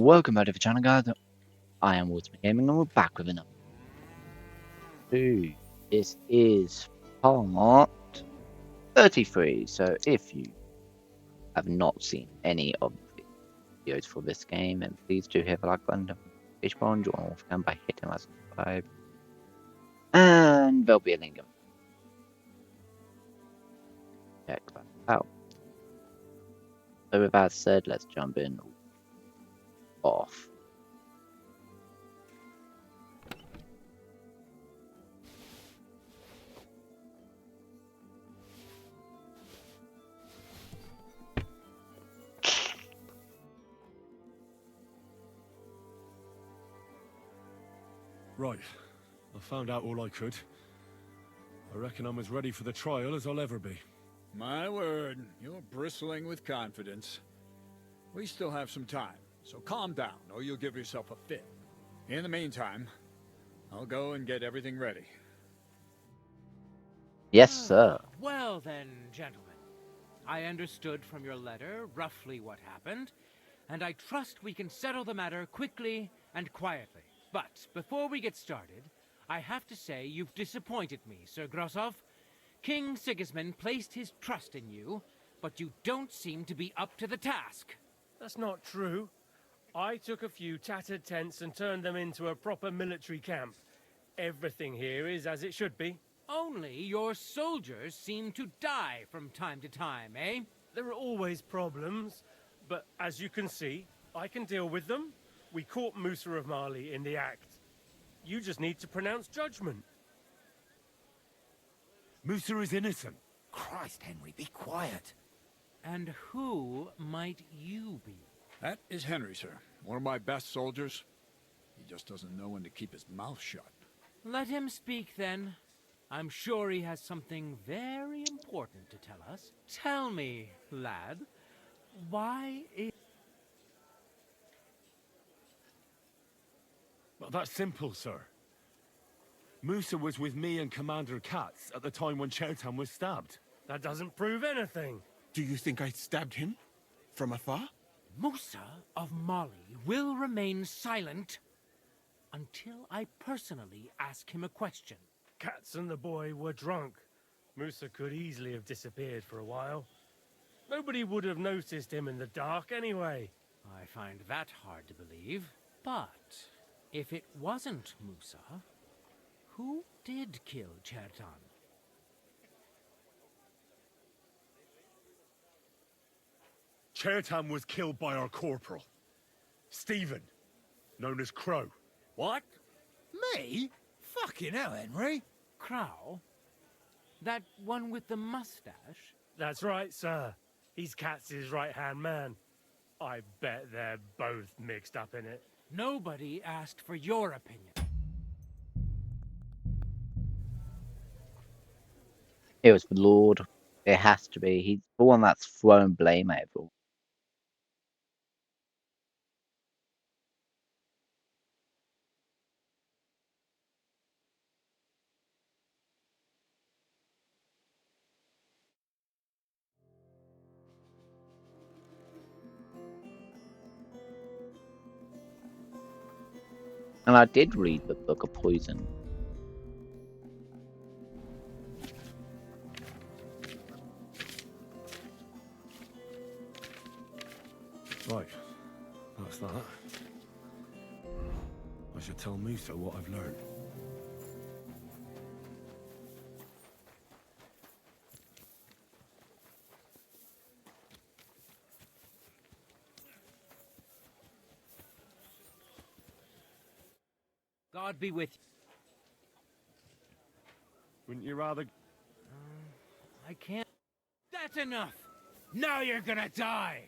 Welcome back to the channel, guys. I am WolfsbaneGaming and we're back with another two. This is part 33. So if you have not seen any of the videos for this game, then please do hit the like button, notification bell, and join Wolfgang by hitting that subscribe. And there'll be a link. Check that out. So with that said, let's jump in off. Right. I found out all I could. I reckon I'm as ready for the trial as I'll ever be. My word, you're bristling with confidence. We still have some time, so calm down or you'll give yourself a fit. In the meantime, I'll go and get everything ready. Yes, sir. Well then, gentlemen. I understood from your letter roughly what happened, and I trust we can settle the matter quickly and quietly. But before we get started, I have to say you've disappointed me, Sir Grosov. King Sigismund placed his trust in you, but you don't seem to be up to the task. That's not true. I took a few tattered tents and turned them into a proper military camp. Everything here is as it should be. Only your soldiers seem to die from time to time, eh? There are always problems, but as you can see, I can deal with them. We caught Musa of Mali in the act. You just need to pronounce judgment. Musa is innocent. Christ, Henry, be quiet. And who might you be? That is Henry, sir. One of my best soldiers. He just doesn't know when to keep his mouth shut. Let him speak then. I'm sure he has something very important to tell us. Tell me, lad, why is... Well, that's simple, sir. Musa was with me and Commander Katz at the time when Chertan was stabbed. That doesn't prove anything. Do you think I stabbed him? From afar? Musa of Mali will remain silent until I personally ask him a question. Katz and the boy were drunk. Musa could easily have disappeared for a while. Nobody would have noticed him in the dark anyway. I find that hard to believe. But if it wasn't Musa, who did kill Chertan? Chertan was killed by our corporal, Stephen, known as Crow. What? Me? Fucking hell, Henry. Crow? That one with the mustache? That's right, sir. He's Katz's right-hand man. I bet they're both mixed up in it. Nobody asked for your opinion. It was the Lord. It has to be. He's the one that's thrown blame at everyone. And I did read the Book of Poison. Right, that's that. I should tell Musa what I've learned. God be with you. Wouldn't you rather... I can't... That's enough! Now you're gonna die!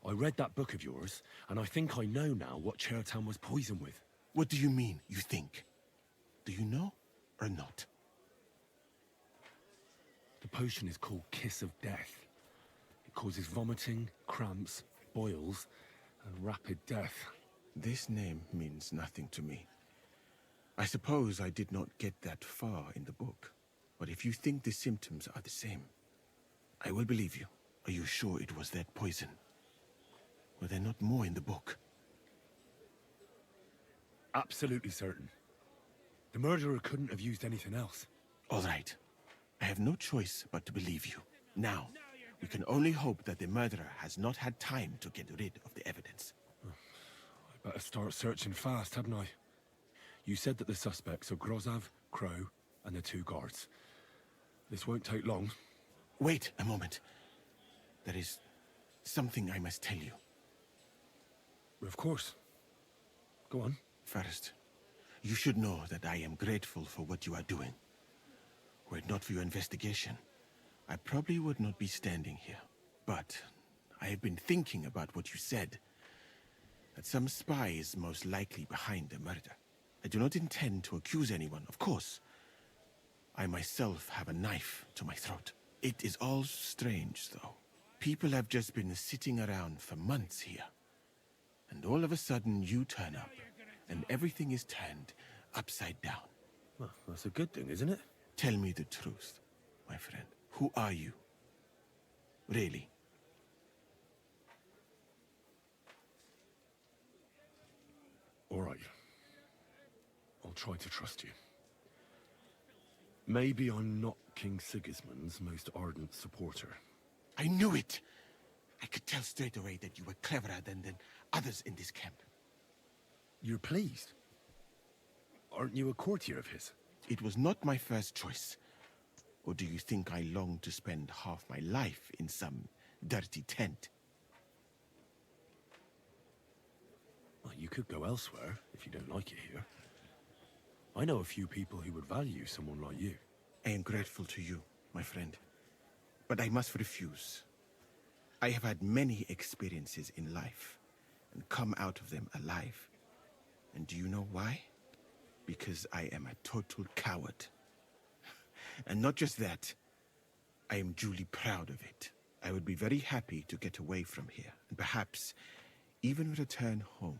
I read that book of yours, and I think I know now what Chertan was poisoned with. What do you mean, you think? Do you know or not? The potion is called Kiss of Death. It causes vomiting, cramps, boils, and rapid death. This name means nothing to me. I suppose I did not get that far in the book. But if you think the symptoms are the same, I will believe you. Are you sure it was that poison? Were there not more in the book? Absolutely certain. The murderer couldn't have used anything else. All right. I have no choice but to believe you. Now, we can only hope that the murderer has not had time to get rid of the evidence. I better start searching fast, hadn't I? You said that the suspects are Grozav, Crow, and the 2 guards. This won't take long. Wait a moment. There is something I must tell you. Of course. Go on. First, you should know that I am grateful for what you are doing. Were it not for your investigation, I probably would not be standing here. But I have been thinking about what you said. That some spy is most likely behind the murder. I do not intend to accuse anyone, of course. I myself have a knife to my throat. It is all strange, though. People have just been sitting around for months here. And all of a sudden you turn up, and everything is turned upside down. Well, that's a good thing, isn't it? Tell me the truth, my friend. Who are you? Really? All right. I'll try to trust you. Maybe I'm not King Sigismund's most ardent supporter. I knew it! I could tell straight away that you were cleverer than others in this camp. You're pleased? Aren't you a courtier of his? It was not my first choice. Or do you think I long to spend half my life in some dirty tent? Well, you could go elsewhere if you don't like it here. I know a few people who would value someone like you. I am grateful to you, my friend. But I must refuse. I have had many experiences in life and come out of them alive. And do you know why? Because I am a total coward. And not just that, I am duly proud of it. I would be very happy to get away from here and perhaps even return home.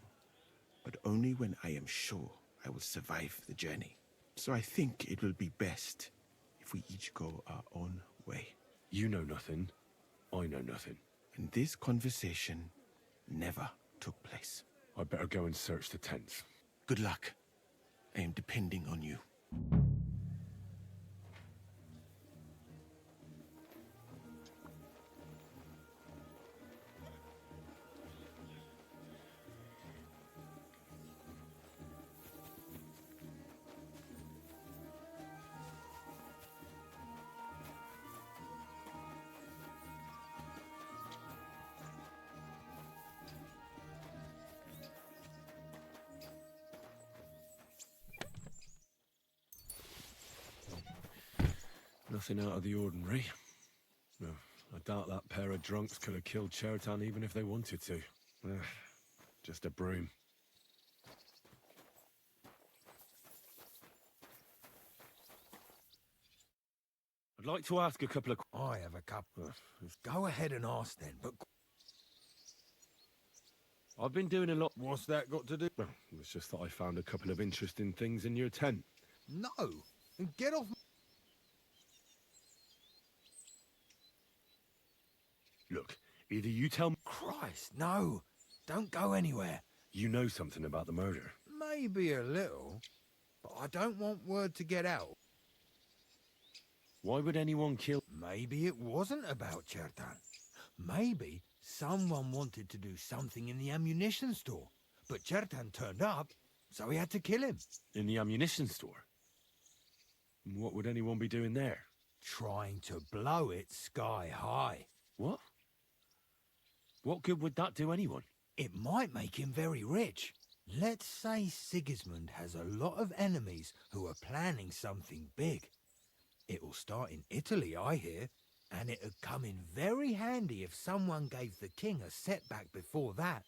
But only when I am sure I will survive the journey. So I think it will be best if we each go our own way. You know nothing. I know nothing. And this conversation never took place. I better go and search the tents. Good luck. I am depending on you. Nothing out of the ordinary. No, I doubt that pair of drunks could have killed Chertan even if they wanted to. Just a broom. I'd like to ask a couple of... I have a couple. Go ahead and ask then, but... I've been doing a lot... What's that got to do? Well, it's just that I found a couple of interesting things in your tent. No! And get off... Look, either you tell me... Christ, no! Don't go anywhere. You know something about the murder. Maybe a little, but I don't want word to get out. Why would anyone kill... Maybe it wasn't about Chertan. Maybe someone wanted to do something in the ammunition store, but Chertan turned up, so he had to kill him. In the ammunition store? What would anyone be doing there? Trying to blow it sky high. What? What good would that do anyone? It might make him very rich. Let's say Sigismund has a lot of enemies who are planning something big. It'll start in Italy, I hear, and it'd come in very handy if someone gave the king a setback before that.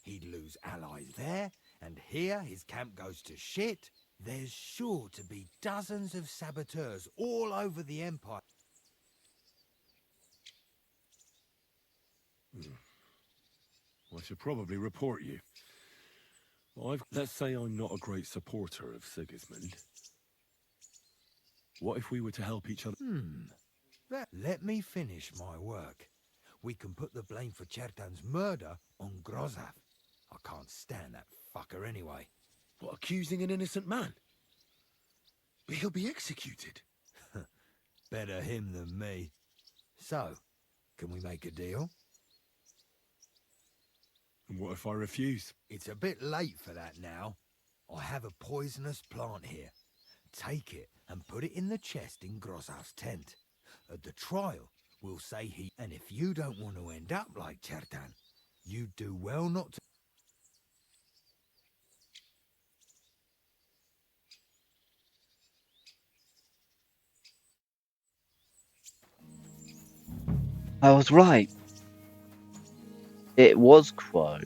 He'd lose allies there, and here his camp goes to shit. There's sure to be dozens of saboteurs all over the empire. I should probably report you. Let's say I'm not a great supporter of Sigismund. What if we were to help each other? Let me finish my work. We can put the blame for Chertan's murder on Grozav. I can't stand that fucker anyway. What, accusing an innocent man? He'll be executed. Better him than me. So, can we make a deal? And what if I refuse? It's a bit late for that now. I have a poisonous plant here. Take it and put it in the chest in Grozav's tent. At the trial, we'll say he... And if you don't want to end up like Chertan, you do well not to... I was right. It was Crow.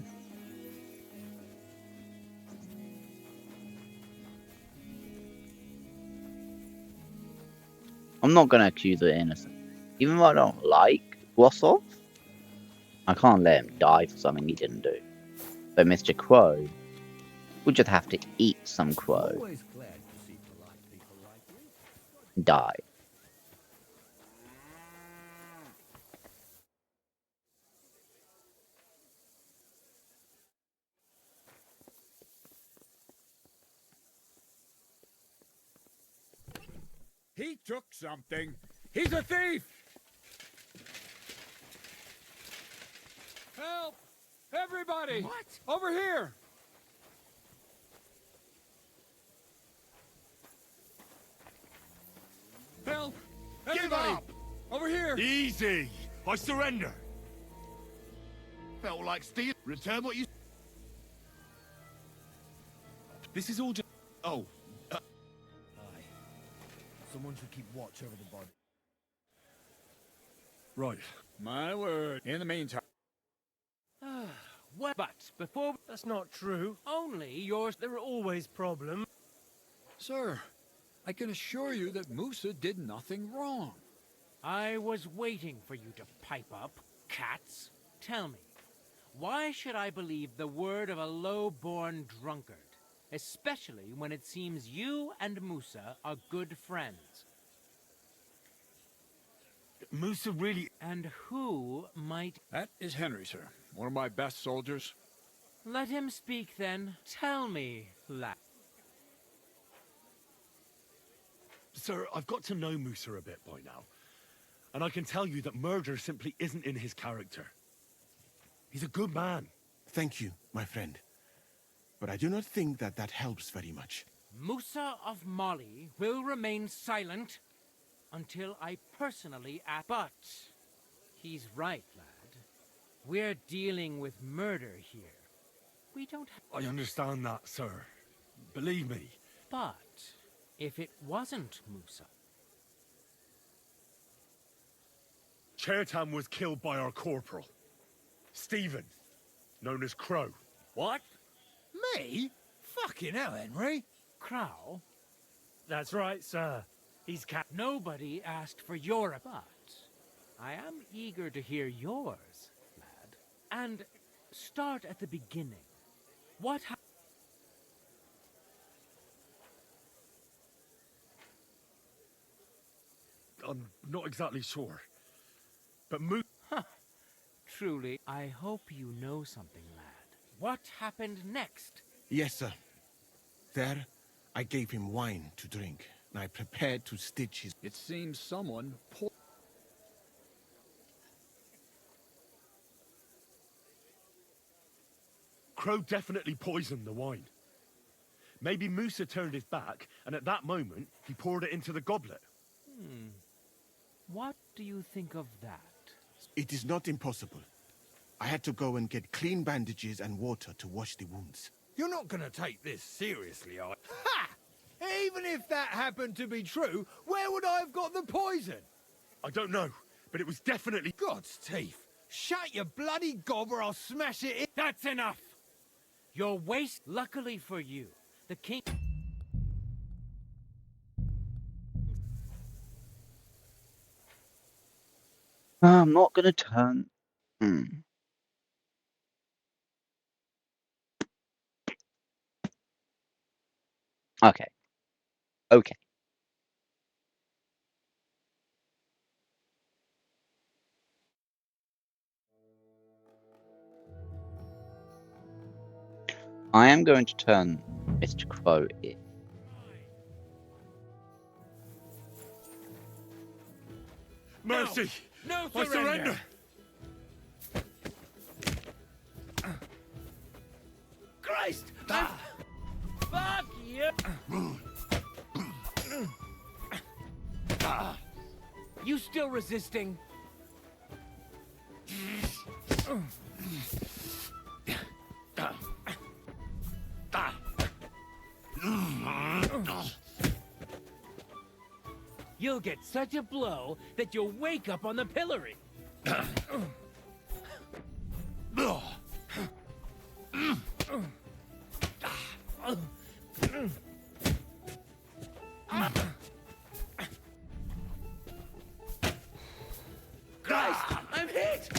I'm not gonna accuse the innocent. Even though I don't like Glossov, I can't let him die for something he didn't do. But Mr. Crow will just have to eat some crow Always glad to see polite people like you. and die. He took something. He's a thief! Help! Everybody! What? Over here! Help! Everybody! up! Over here! Easy! I surrender! Felt like steel. Return what you... This is all just... Oh, Aye. Someone should keep watch over the body. Right. My word. In the meantime... Well, but before... That's not true. Only yours... There are always problems. Sir, I can assure you that Musa did nothing wrong. I was waiting for you to pipe up, cats. Tell me, why should I believe the word of a low-born drunkard? Especially when it seems you and Musa are good friends. Musa really... And who might... That is Henry, sir. One of my best soldiers. Let him speak then. Tell me, lad. Sir, I've got to know Musa a bit by now. And I can tell you that murder simply isn't in his character. He's a good man. thank you, my friend. But I do not think that that helps very much. Musa of Mali will remain silent until I personally ask. But he's right, lad. We're dealing with murder here. We don't have... I understand that, sir. Believe me. But if it wasn't Musa... Chertan was killed by our corporal. Stephen, known as Crow. What? Me? Fucking hell, Henry. Crow? That's right, sir. He's Nobody asked for your... But I am eager to hear yours, lad. And start at the beginning. What happened? I'm not exactly sure. But Truly, I hope you know something, lad. What happened next? Yes, sir. There, I gave him wine to drink, and I prepared to stitch his... It seems someone Crow definitely poisoned the wine. Maybe Musa turned his back, and at that moment, he poured it into the goblet. What do you think of that? It is not impossible. I had to go and get clean bandages and water to wash the wounds. You're not gonna take this seriously, are you? Ha! Even if that happened to be true, where would I have got the poison? I don't know, but it was definitely... God's teeth. Shut your bloody gob or I'll smash it in. That's enough! Your waste... Luckily for you, the king... I'm not gonna turn... Okay. Okay. I am going to turn Mr. Crow in. Mercy! No I surrender! Christ! Fuck you! You still resisting? You'll get such a blow that you'll wake up on the pillory. Christ! I'm hit!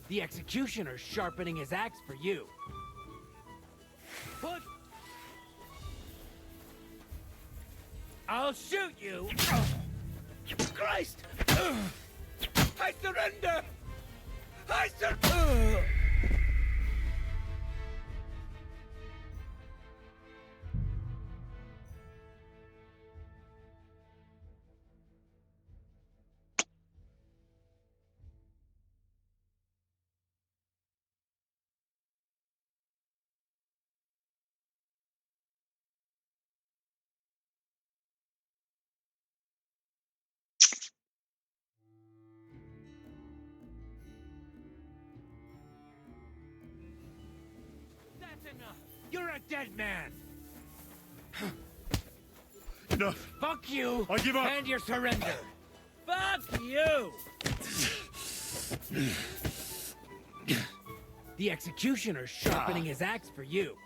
The executioner's sharpening his axe for you. Put... I'll shoot you! Christ! I surrender! I surrender! That's enough! You're a dead man! Enough! Fuck you! I give up! And your surrender! Fuck you! The executioner's sharpening his axe for you.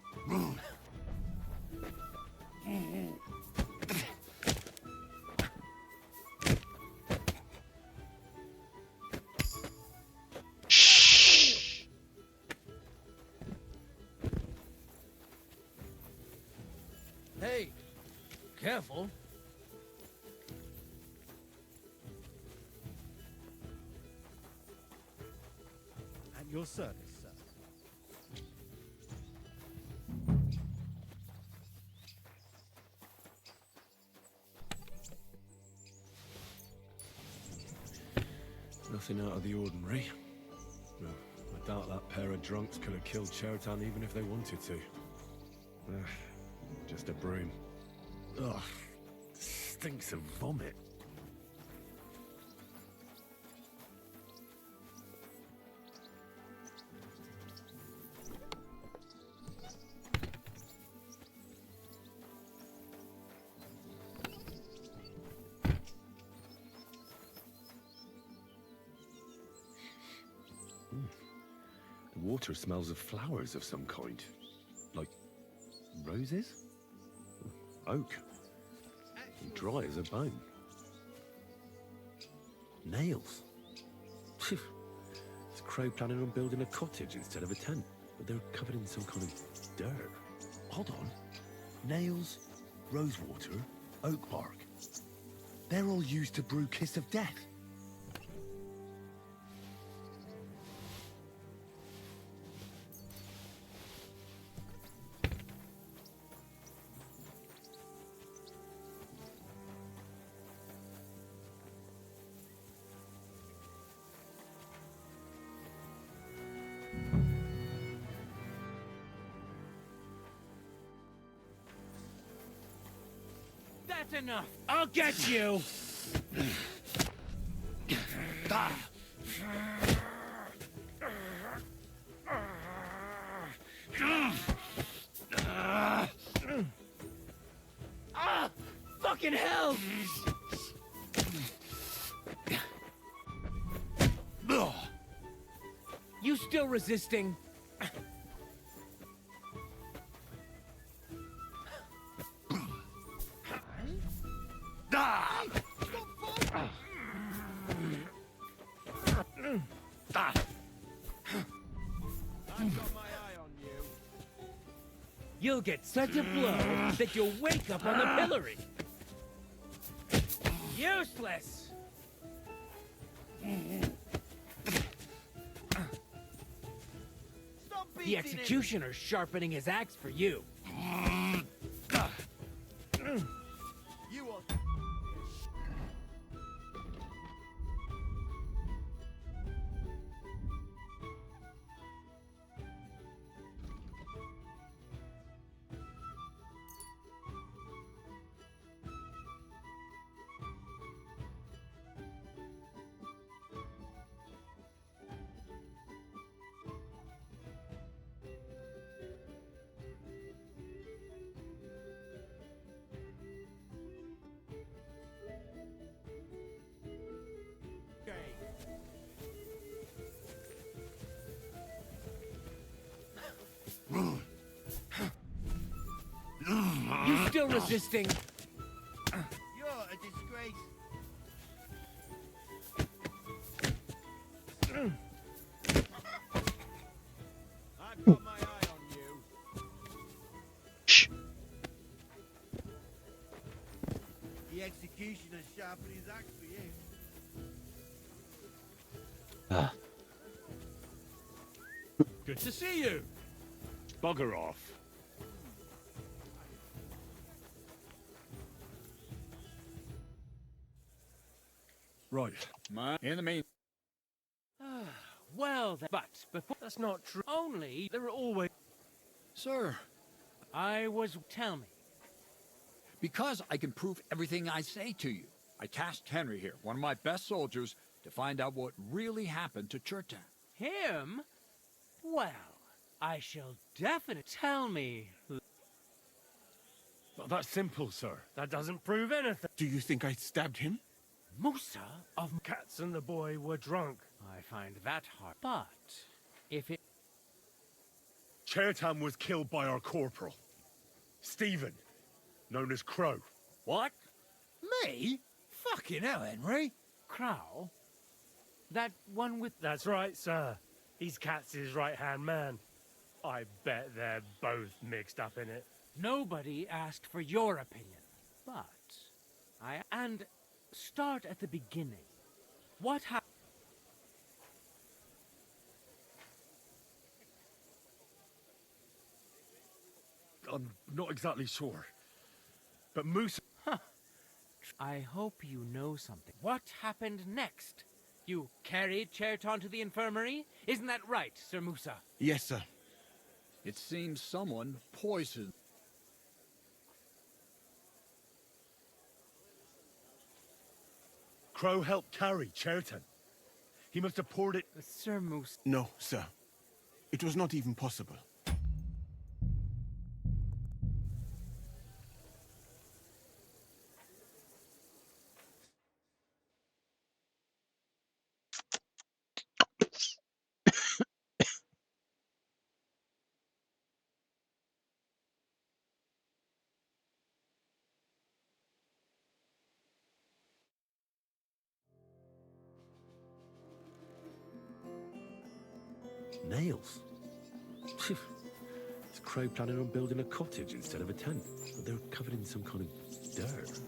Hey, careful. At your service, sir. Nothing out of the ordinary. Well, I doubt that pair of drunks could have killed Chertan even if they wanted to. Just a broom. Ugh, stinks of vomit. The water smells of flowers of some kind. Like roses? Oak. And dry as a bone. Nails. Is Crow planning on building a cottage instead of a tent? But they're covered in some kind of dirt. Hold on. Nails, rosewater, oak bark. They're all used to brew Kiss of Death. That's enough! I'll get you! Fucking hell! You still resisting? You'll get such a blow that you'll wake up on the pillory. Useless! The executioner's sharpening his axe for you. You are... You still resisting? You're a disgrace. I've got my eye on you. Shh. The executioner's sharpened his axe for you. Ah. Good to see you. Bugger off. Right. In the mean... Well, then, but before... That's not true. Only... There are always... Sir, Tell me. because I can prove everything I say to you, I tasked Henry here, one of my best soldiers, to find out what really happened to Chertan. Him? Well, I shall definitely tell me. Well, that's simple, sir. That doesn't prove anything. Do you think I stabbed him? Musa of... Cats and the boy were drunk. I find that hard. But, if it... Chertan was killed by our corporal. Stephen, known as Crow. What? Me? Fucking hell, Henry. Crow? That one with... That's right, sir. He's Katz's right-hand man. I bet they're both mixed up in it. Nobody asked for your opinion. But, And start at the beginning. What happened? I'm not exactly sure. But Moose... I hope you know something. What happened next? You carried Chertan to the infirmary? Isn't that right, Sir Musa? Yes, sir. It seems someone poisoned. Crow helped carry Chertan. He must have poured it... Sir Musa... No, sir. It was not even possible. Nails? This crow planning on building a cottage instead of a tent, but they're covered in some kind of dirt.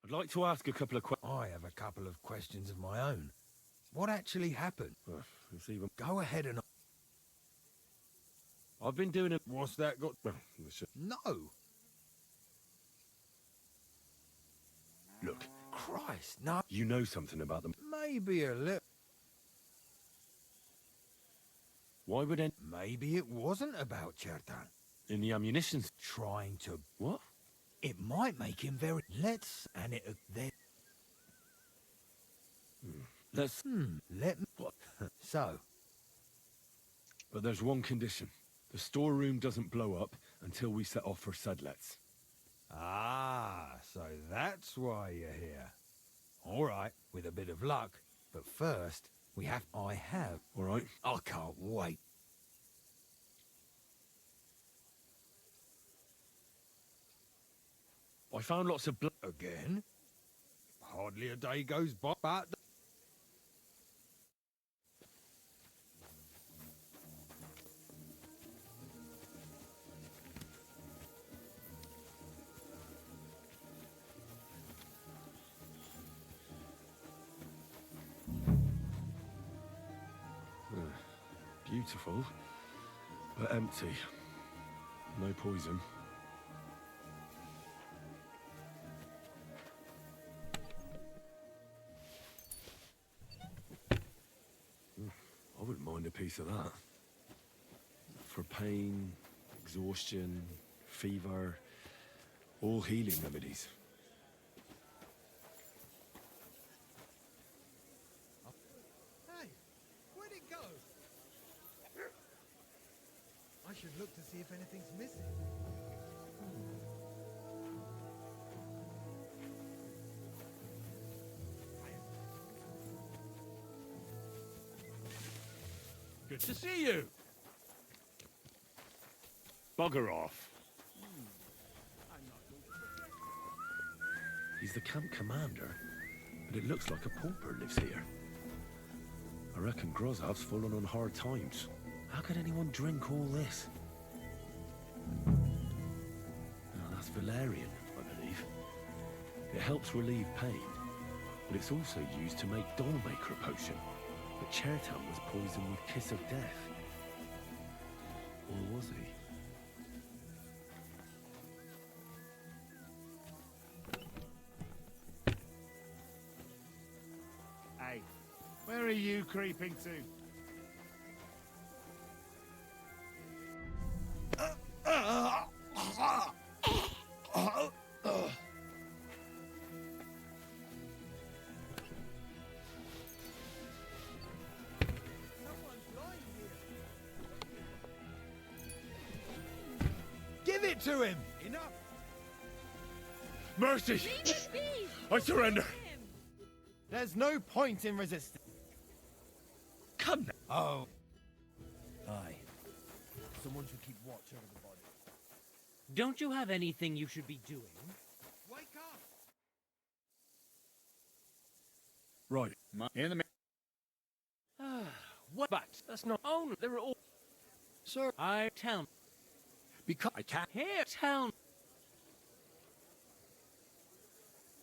I'd like to ask a couple of questions. I have a couple of questions of my own. What actually happened? It's even... Go ahead and... I've been doing it. What's that got... Well, it's No. look, Christ, no. you know something about them. Maybe a little. Why would any... Maybe it wasn't about Chertan. in the ammunition... Trying to... What? It might make him very... Let's... And it... Then... Let's... Let me... What? So, But there's one condition. The storeroom doesn't blow up until we set off for Sedlets. Ah, so that's why you're here. All right, with a bit of luck. But first, I have. All right. I can't wait. I found lots of blood. Again? Hardly a day goes by, but... Beautiful, but empty. No poison. I wouldn't mind a piece of that. For pain, exhaustion, fever, all healing remedies. Hey, where'd it go? I should look to see if anything's missing. Good to see you. Bugger off. He's the camp commander, but it looks like a pauper lives here. I reckon Grozov's fallen on hard times. How could anyone drink all this? Now, that's valerian, I believe. It helps relieve pain, but it's also used to make Dollmaker potion. But Chertan was poisoned with Kiss of Death. Or was he? Hey, where are you creeping to? Give it to him! Enough! Mercy! I surrender! There's no point in resisting. Come now! Oh, Aye. Someone should keep watch over the body. Don't you have anything you should be doing? Wake up! Right. In the What? But that's not only. There are all. Sir, I tell. because I can't. Here, tell.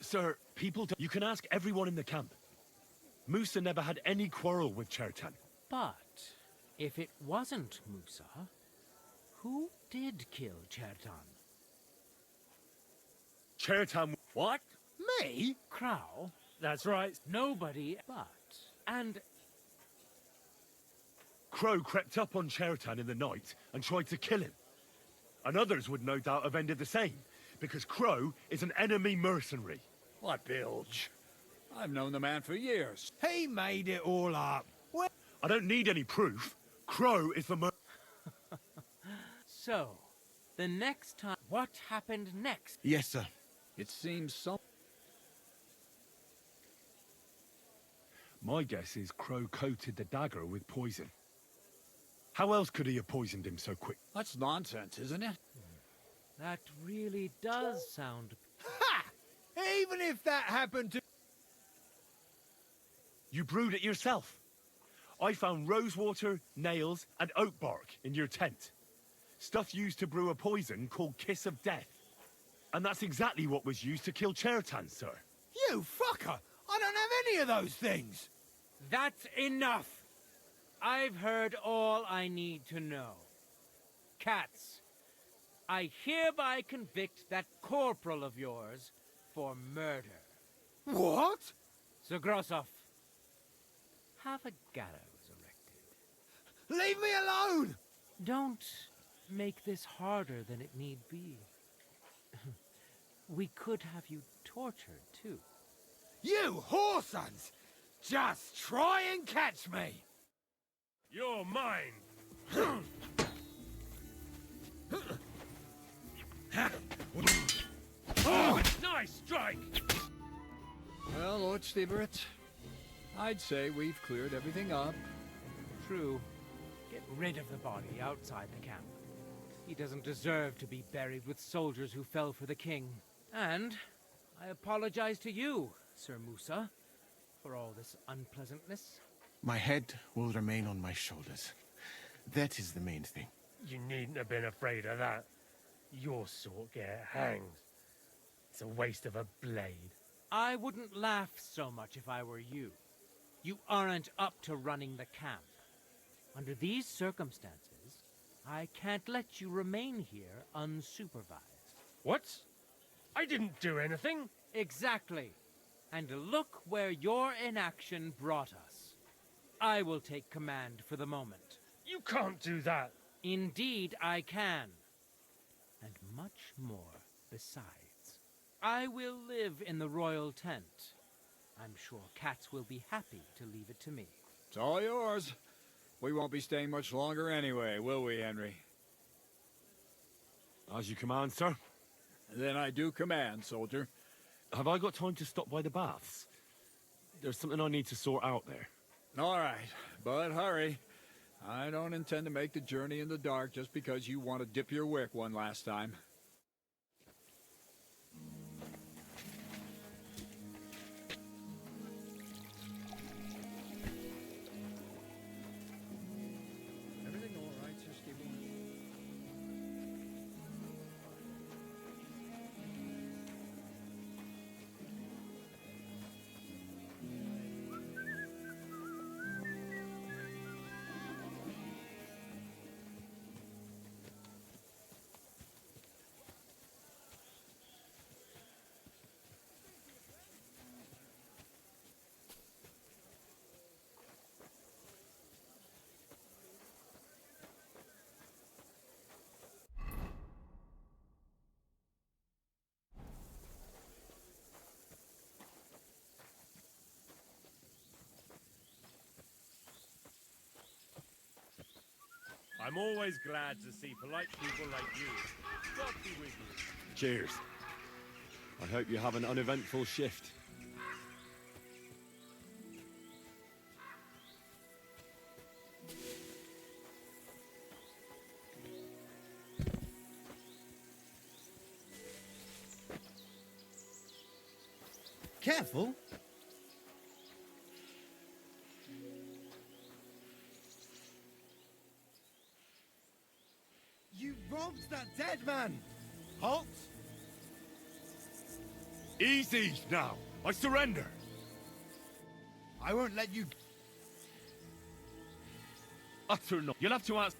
Sir, people you can ask everyone in the camp. Musa never had any quarrel with Chertan. But if it wasn't Musa, who did kill Chertan? Chertan... What? me? Crow? That's right. Nobody but. And Crow crept up on Chertan in the night and tried to kill him. And others would no doubt have ended the same, because Crow is an enemy mercenary. What bilge? I've known the man for years. He made it all up. I don't need any proof. Crow is the so, the next time. What happened next? Yes, sir. It seems so. My guess is Crow coated the dagger with poison. How else could he have poisoned him so quick? That's nonsense, isn't it? That really does sound. Ha! Even if that happened to... You brewed it yourself. I found rosewater, nails, and oak bark in your tent. Stuff used to brew a poison called Kiss of Death. And that's exactly what was used to kill Chertan, sir. You fucker! I don't have any of those things! That's enough! I've heard all I need to know. Cats, I hereby convict that corporal of yours for murder. What? Sir Grossoff, have a gallows erected. Leave me alone! Don't make this harder than it need be. We could have you tortured, too. You whoresons! Just try and catch me! You're mine. Nice strike! Well, Lord Stieberitz, I'd say we've cleared everything up. True. Get rid of the body outside the camp. He doesn't deserve to be buried with soldiers who fell for the king. And I apologize to you, Sir Musa, for all this unpleasantness. My head will remain on my shoulders. That is the main thing. You needn't have been afraid of that. Your sort get hanged. It's a waste of a blade. I wouldn't laugh so much if I were you. You aren't up to running the camp. Under these circumstances, I can't let you remain here unsupervised. What? I didn't do anything. Exactly. And look where your inaction brought us. I will take command for the moment. You can't do that. Indeed, I can. And much more besides. I will live in the royal tent. I'm sure cats will be happy to leave it to me. It's all yours. We won't be staying much longer anyway, will we, Henry? As you command, sir. Then I do command, soldier. Have I got time to stop by the baths? There's something I need to sort out there. All right, but hurry. I don't intend to make the journey in the dark just because you want to dip your wick one last time. Everything all right, Sir Stephen? I'm always glad to see polite people like you. God be with you. Cheers. I hope you have an uneventful shift. Careful. You robbed that dead man! Halt! Easy now. I surrender. I won't let you... Utter no. You'll have to ask.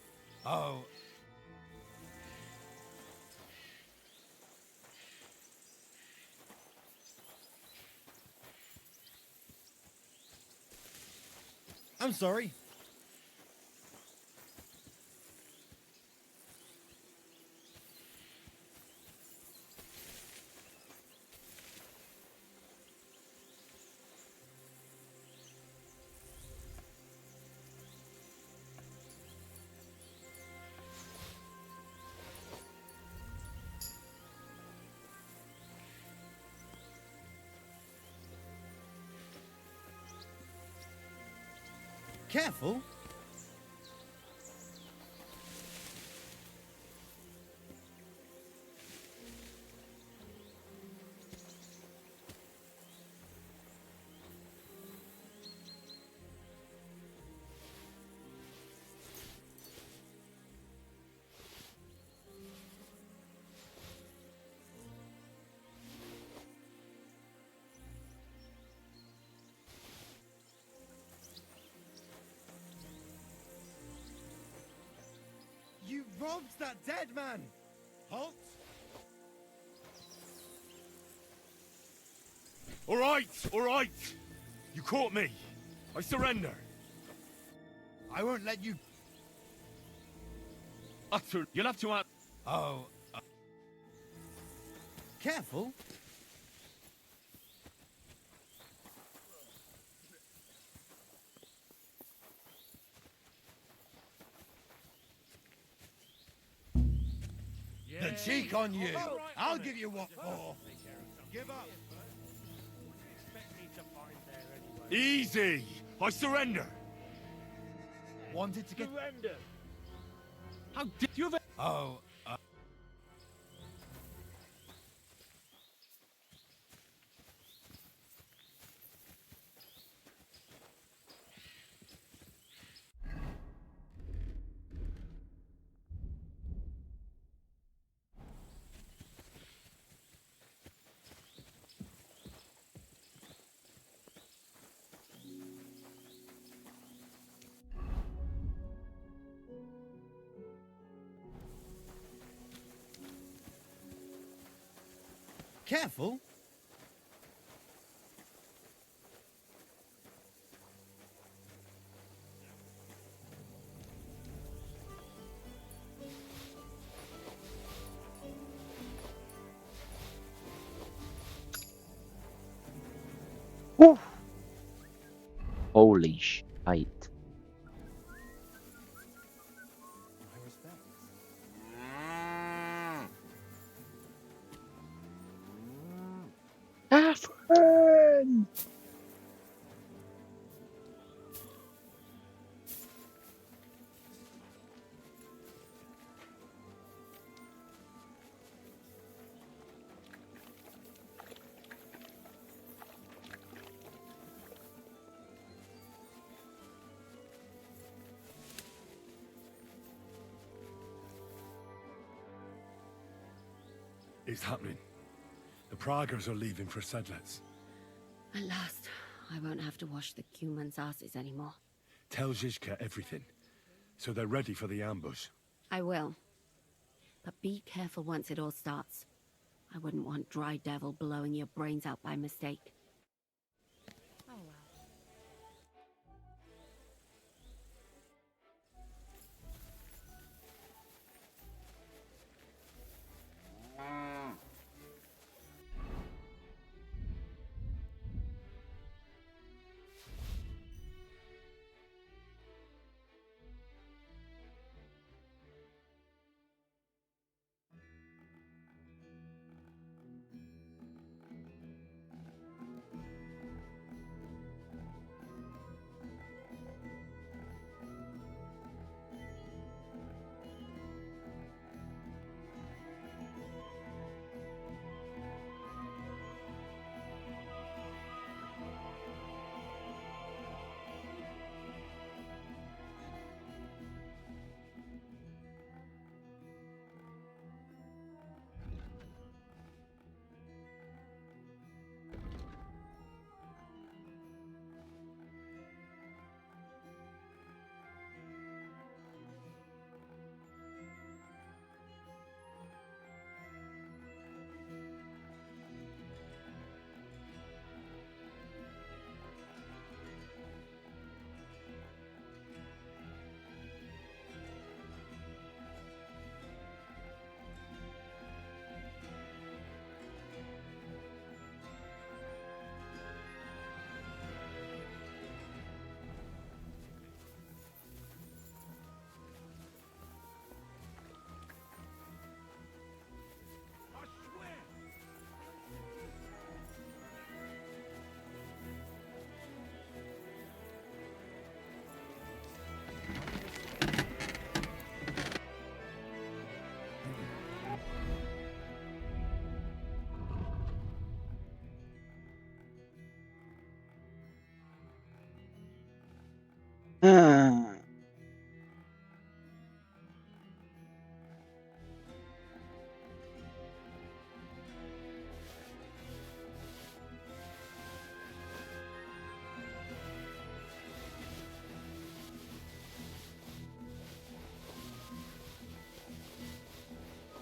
Oh. I'm sorry. Careful. You robbed that dead man! Halt! All right. You caught me. I surrender. I won't let you... Utter. You'll have to ask. Oh. Careful. the cheek on you. I'll give you what for. Give up. Expect me to find there anyway. Easy! I surrender! Wanted to get... Surrender. How did you have... Oh, Careful. Woo. Holy shit. My respects. Catherine! It's happening. The Praggers are leaving for Sedlets. At last, I won't have to wash the humans' asses anymore. Tell Zizka everything, so they're ready for the ambush. I will. But be careful once it all starts. I wouldn't want Dry Devil blowing your brains out by mistake. Oh well.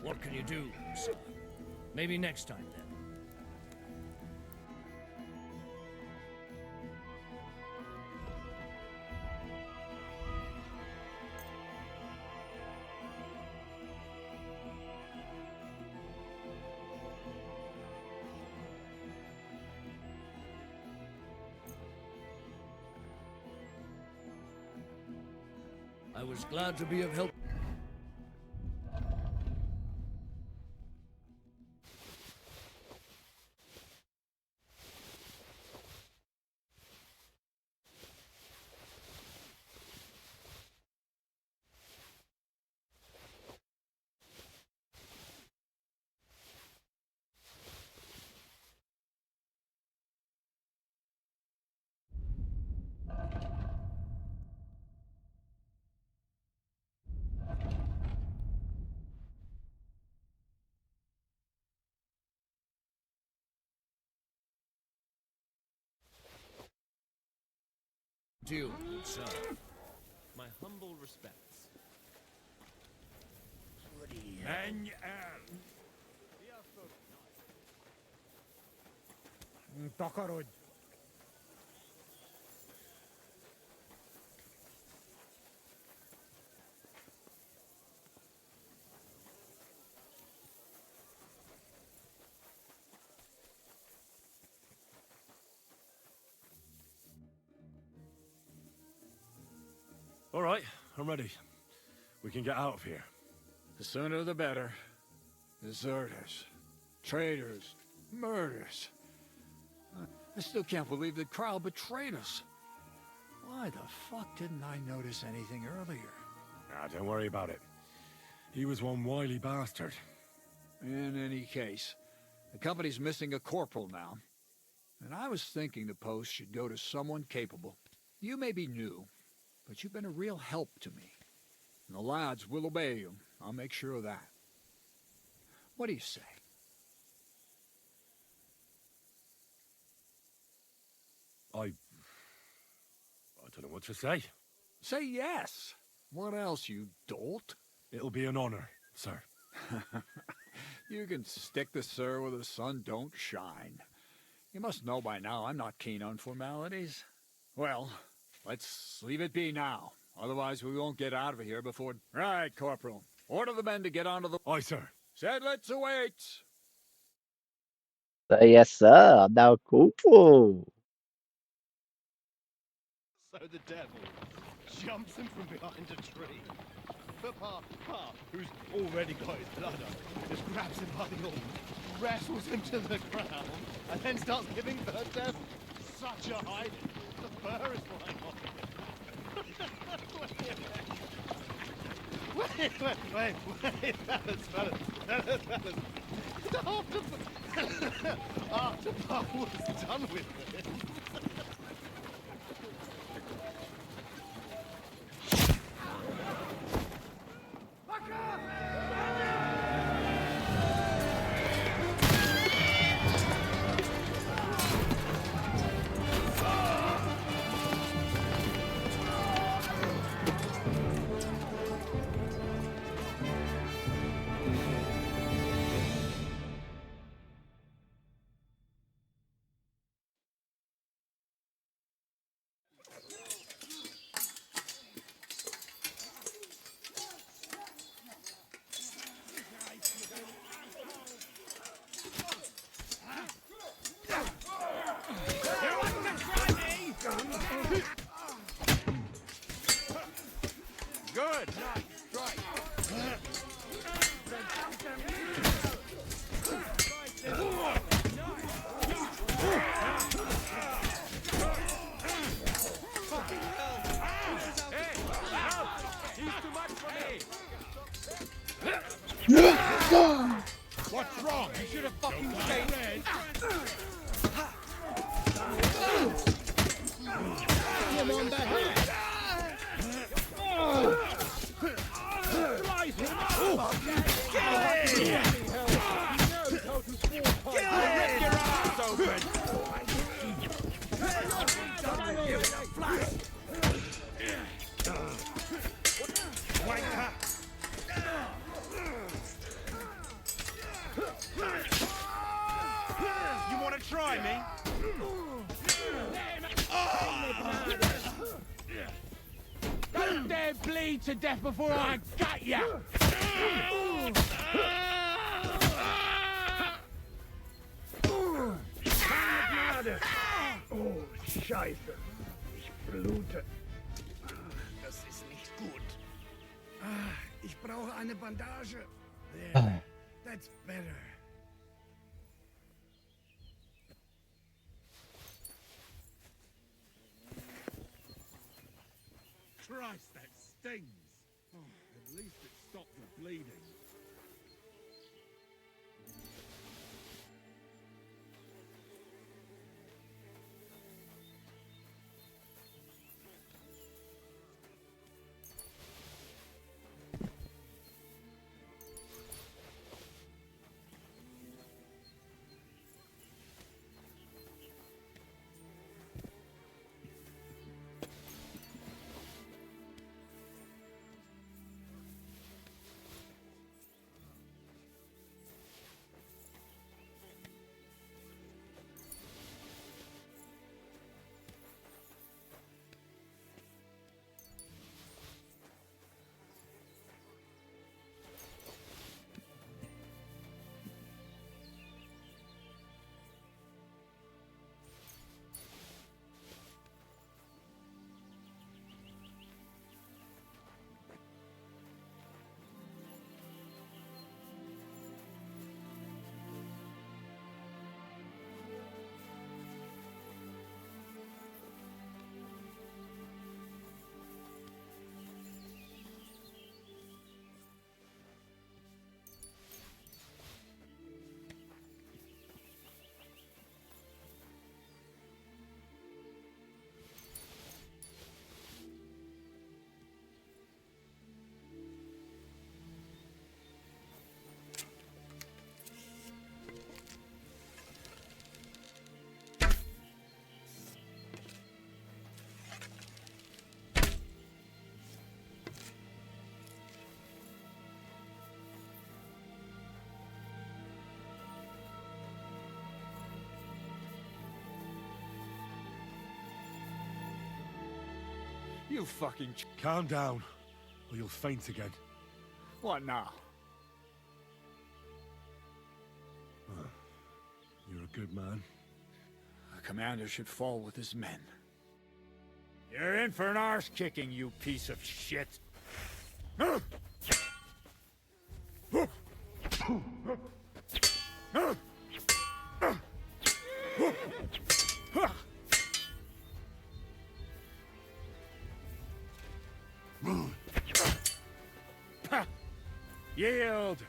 What can you do, son? Maybe next time, then. I was glad to be of help. deal, good sir. My humble respects. Tokarod. All right, I'm ready. We can get out of here. The sooner the better. Deserters, traitors, murders. I still can't believe the crowd betrayed us. Why the fuck didn't I notice anything earlier? Nah, don't worry about it. He was one wily bastard. In any case, the company's missing a corporal now. And I was thinking the post should go to someone capable. You may be new, but you've been a real help to me. And the lads will obey you. I'll make sure of that. What do you say? I don't know what to say. Say yes. What else, you dolt? It'll be an honor, sir. You can stick the sir where the sun don't shine. You must know by now I'm not keen on formalities. Well, let's leave it be now. Otherwise we won't get out of here before... Right, Corporal. Order the men to get onto the... Aye, sir. Sedlets await! So, yes, sir. I'm now corporal. So the devil jumps him from behind a tree. Papa, who's already got his blood up, just grabs him by the arm, wrestles him to the ground, and then starts giving birth to such a hiding. The fur is flying off. Wait, fellas. After Papa was done with it. Good! What's wrong? You should have fucking stayed. Him on the head. Drive him up. Kill him. Rip your ass open. Wanker. You want to try me? Don't dare bleed to death before I gut ya! Oh, Scheiße. Ich blute. Das ist nicht gut. Ich brauche eine Bandage. There. That's better. Christ, that stings. Oh, at least it stopped the bleeding. You fucking... Calm down, or you'll faint again. What now? You're a good man. A commander should fall with his men. You're in for an arse kicking, you piece of shit. Yield!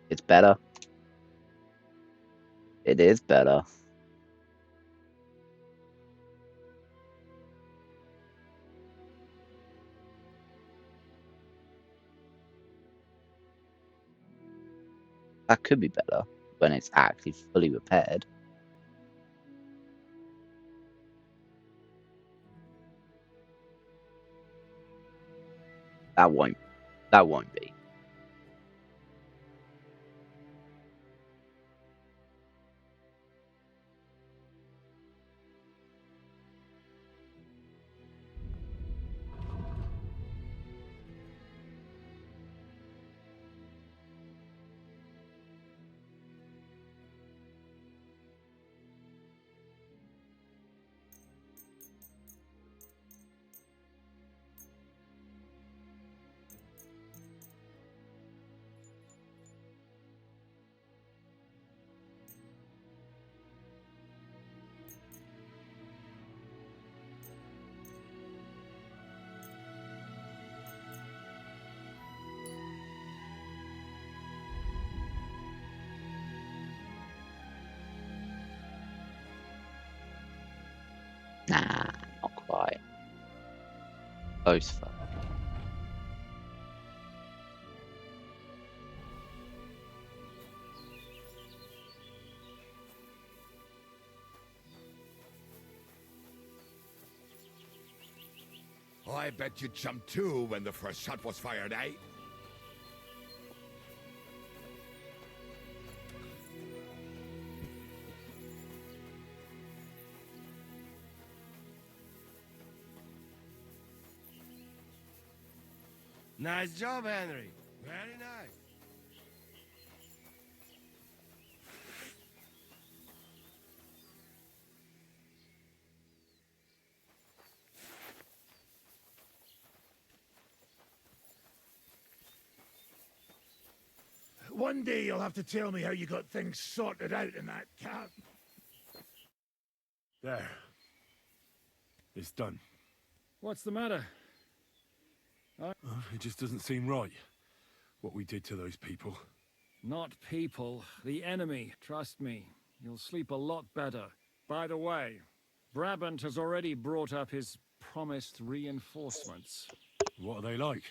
It's better. It is better. That could be better when it's actually fully repaired. That won't be. Nah, not quite. Close though. I bet you jumped too when the first shot was fired, eh? Nice job, Henry. Very nice. One day you'll have to tell me how you got things sorted out in that camp. There. It's done. What's the matter? It just doesn't seem right, what we did to those people. Not people, the enemy. Trust me. You'll sleep a lot better. By the way, Brabant has already brought up his promised reinforcements. What are they like?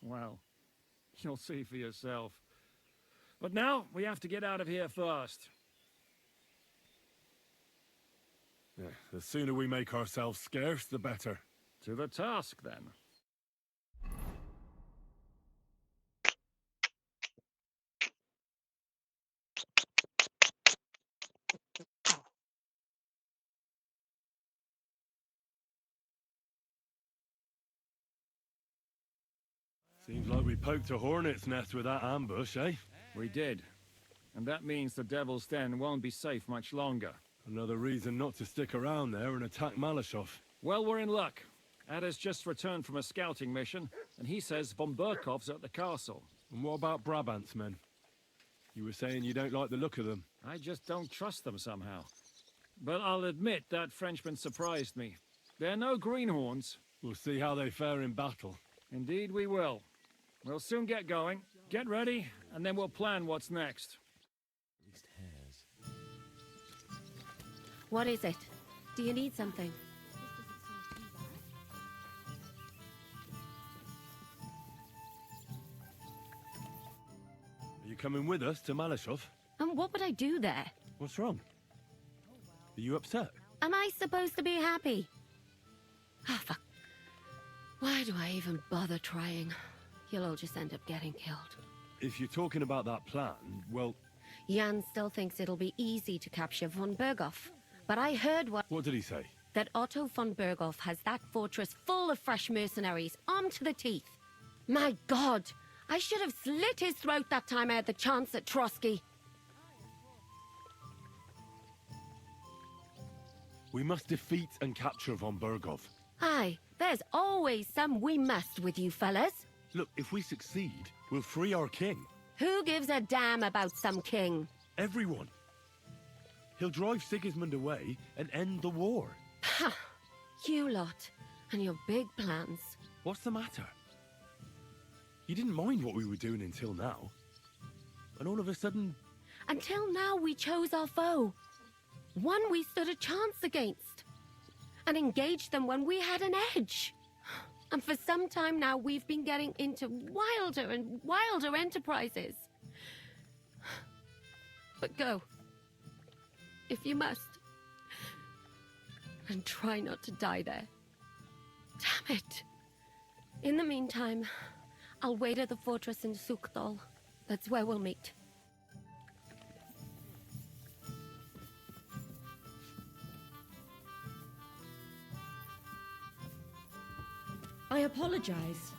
Well, you'll see for yourself. But now, we have to get out of here first. Yeah, the sooner we make ourselves scarce, the better. To the task, then. Seems like we poked a hornet's nest with that ambush, eh? We did. And that means the Devil's Den won't be safe much longer. Another reason not to stick around there and attack Malashov. Well, we're in luck. Ada's just returned from a scouting mission, and he says von Berkov's at the castle. And what about Brabant's men? You were saying you don't like the look of them. I just don't trust them somehow. but I'll admit that Frenchman surprised me. They're no greenhorns. We'll see how they fare in battle. Indeed we will. We'll soon get going. Get ready, and then we'll plan what's next. What is it? Do you need something? Are you coming with us to Malashov? And what would I do there? What's wrong? Are you upset? Am I supposed to be happy? Ah, fuck. Why do I even bother trying? You'll all just end up getting killed. If you're talking about that plan, well... Jan still thinks it'll be easy to capture von Bergow. But I heard What did he say? that Otto von Bergow has that fortress full of fresh mercenaries, armed to the teeth. My God! I should have slit his throat that time I had the chance at Trotsky. We must defeat and capture von Bergow. Aye, there's always some we must with you fellas. Look, if we succeed, we'll free our king. Who gives a damn about some king? Everyone. He'll drive Sigismund away and end the war. Ha! You lot, and your big plans. What's the matter? You didn't mind what we were doing until now. And all of a sudden... Until now we chose our foe. One we stood a chance against. And engaged them when we had an edge. And for some time now we've been getting into wilder and wilder enterprises. But go. If you must. And try not to die there. Damn it. In the meantime, I'll wait at the fortress in Sukdal. That's where we'll meet. I apologize.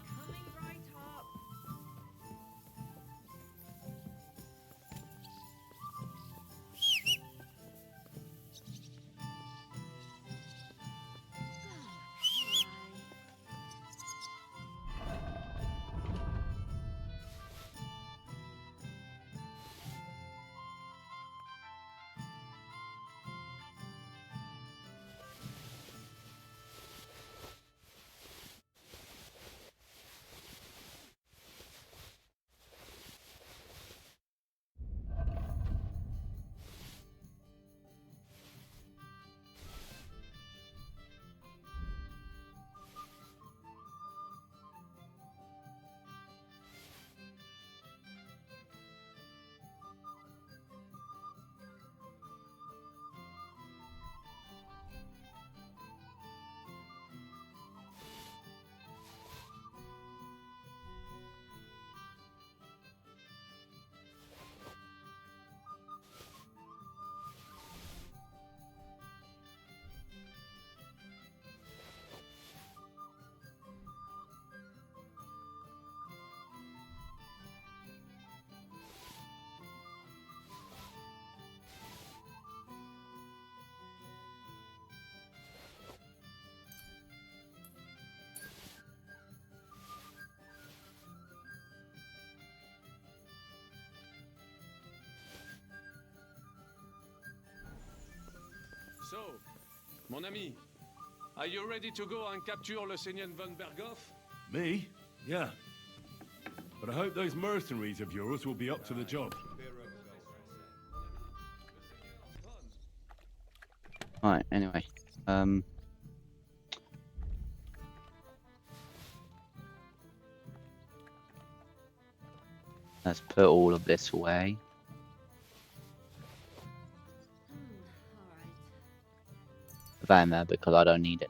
So, mon ami, are you ready to go and capture Le Seigneur von Bergow? Me? Yeah. But I hope those mercenaries of yours will be up to the job. Right, anyway. Let's put all of this away. Put that in there because I don't need it.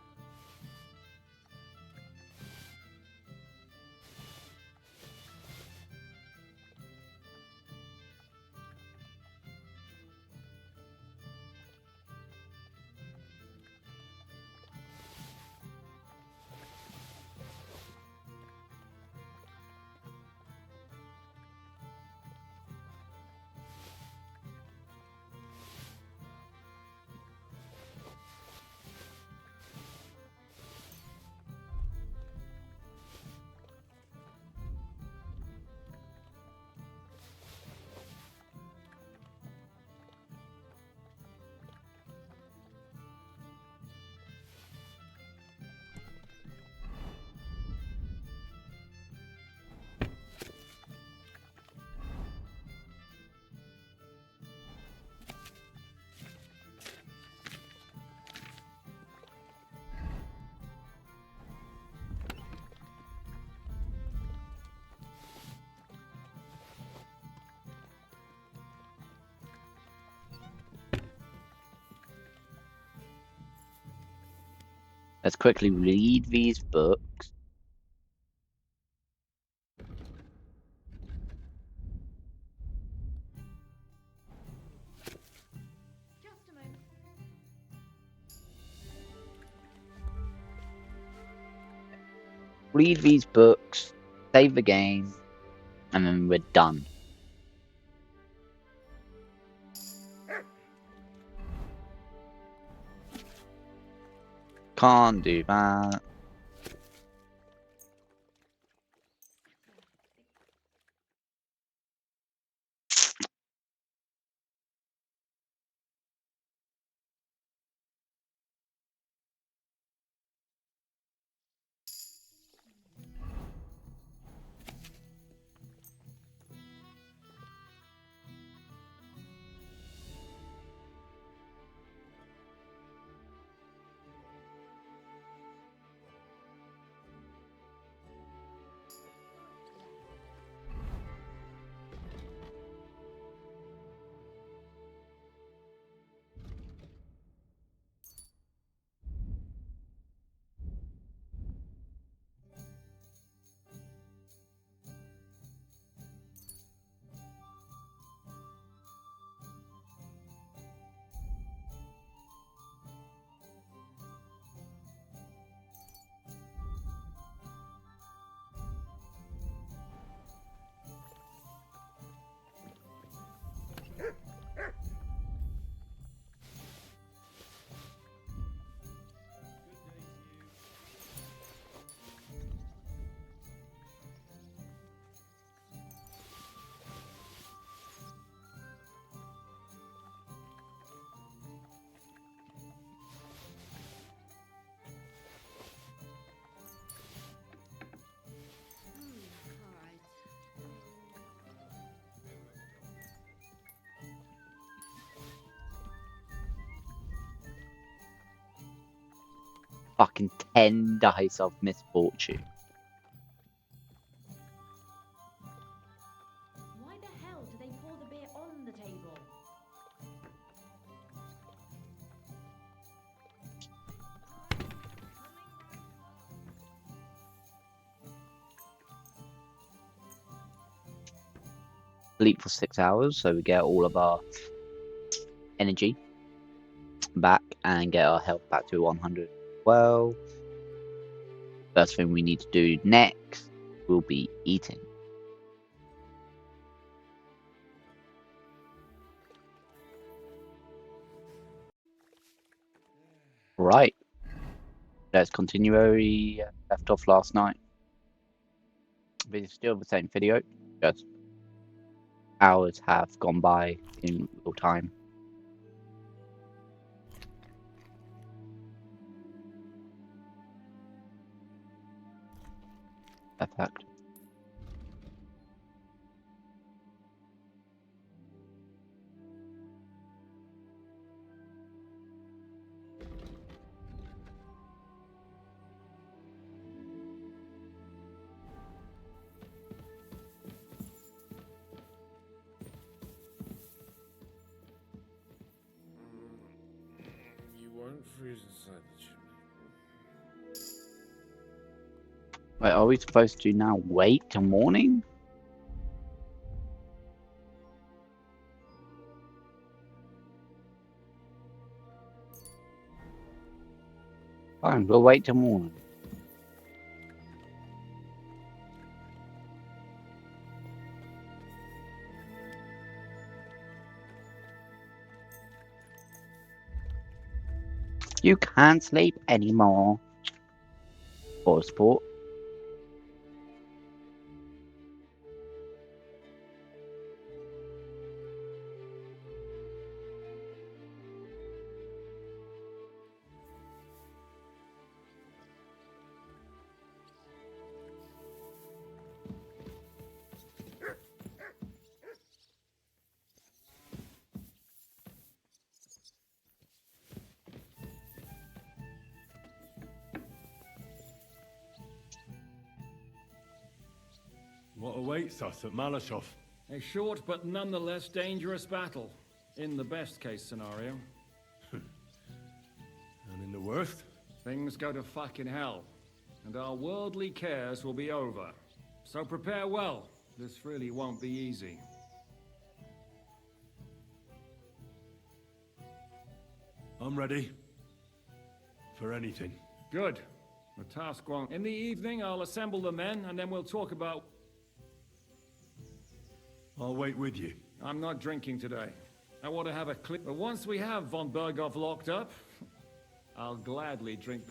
Let's quickly read these books. Just a moment. Read these books, save the game, and then we're done. Can't do that. Fucking 10 dice of misfortune. Why the hell do they pour the beer on the table? Sleep for 6 hours, so we get all of our energy back and get our health back to 100. Well, first thing we need to do next will be eating. Right, let's continue where we left off last night. This is still the same video, just hours have gone by in real time. Perfect. You won't freeze inside the chimney. Wait, are we supposed to now wait till morning? Fine, we'll wait till morning. You can't sleep anymore. For sport. What awaits us at Malashov? A short but nonetheless dangerous battle, in the best case scenario. And in the worst? things go to fucking hell, and our worldly cares will be over. So prepare well. This really won't be easy. I'm ready. For anything. Good. The task won't... In the evening, I'll assemble the men, and then we'll talk about... I'll wait with you. I'm not drinking today. I want to have a clip. But once we have von Bergow locked up, I'll gladly drink...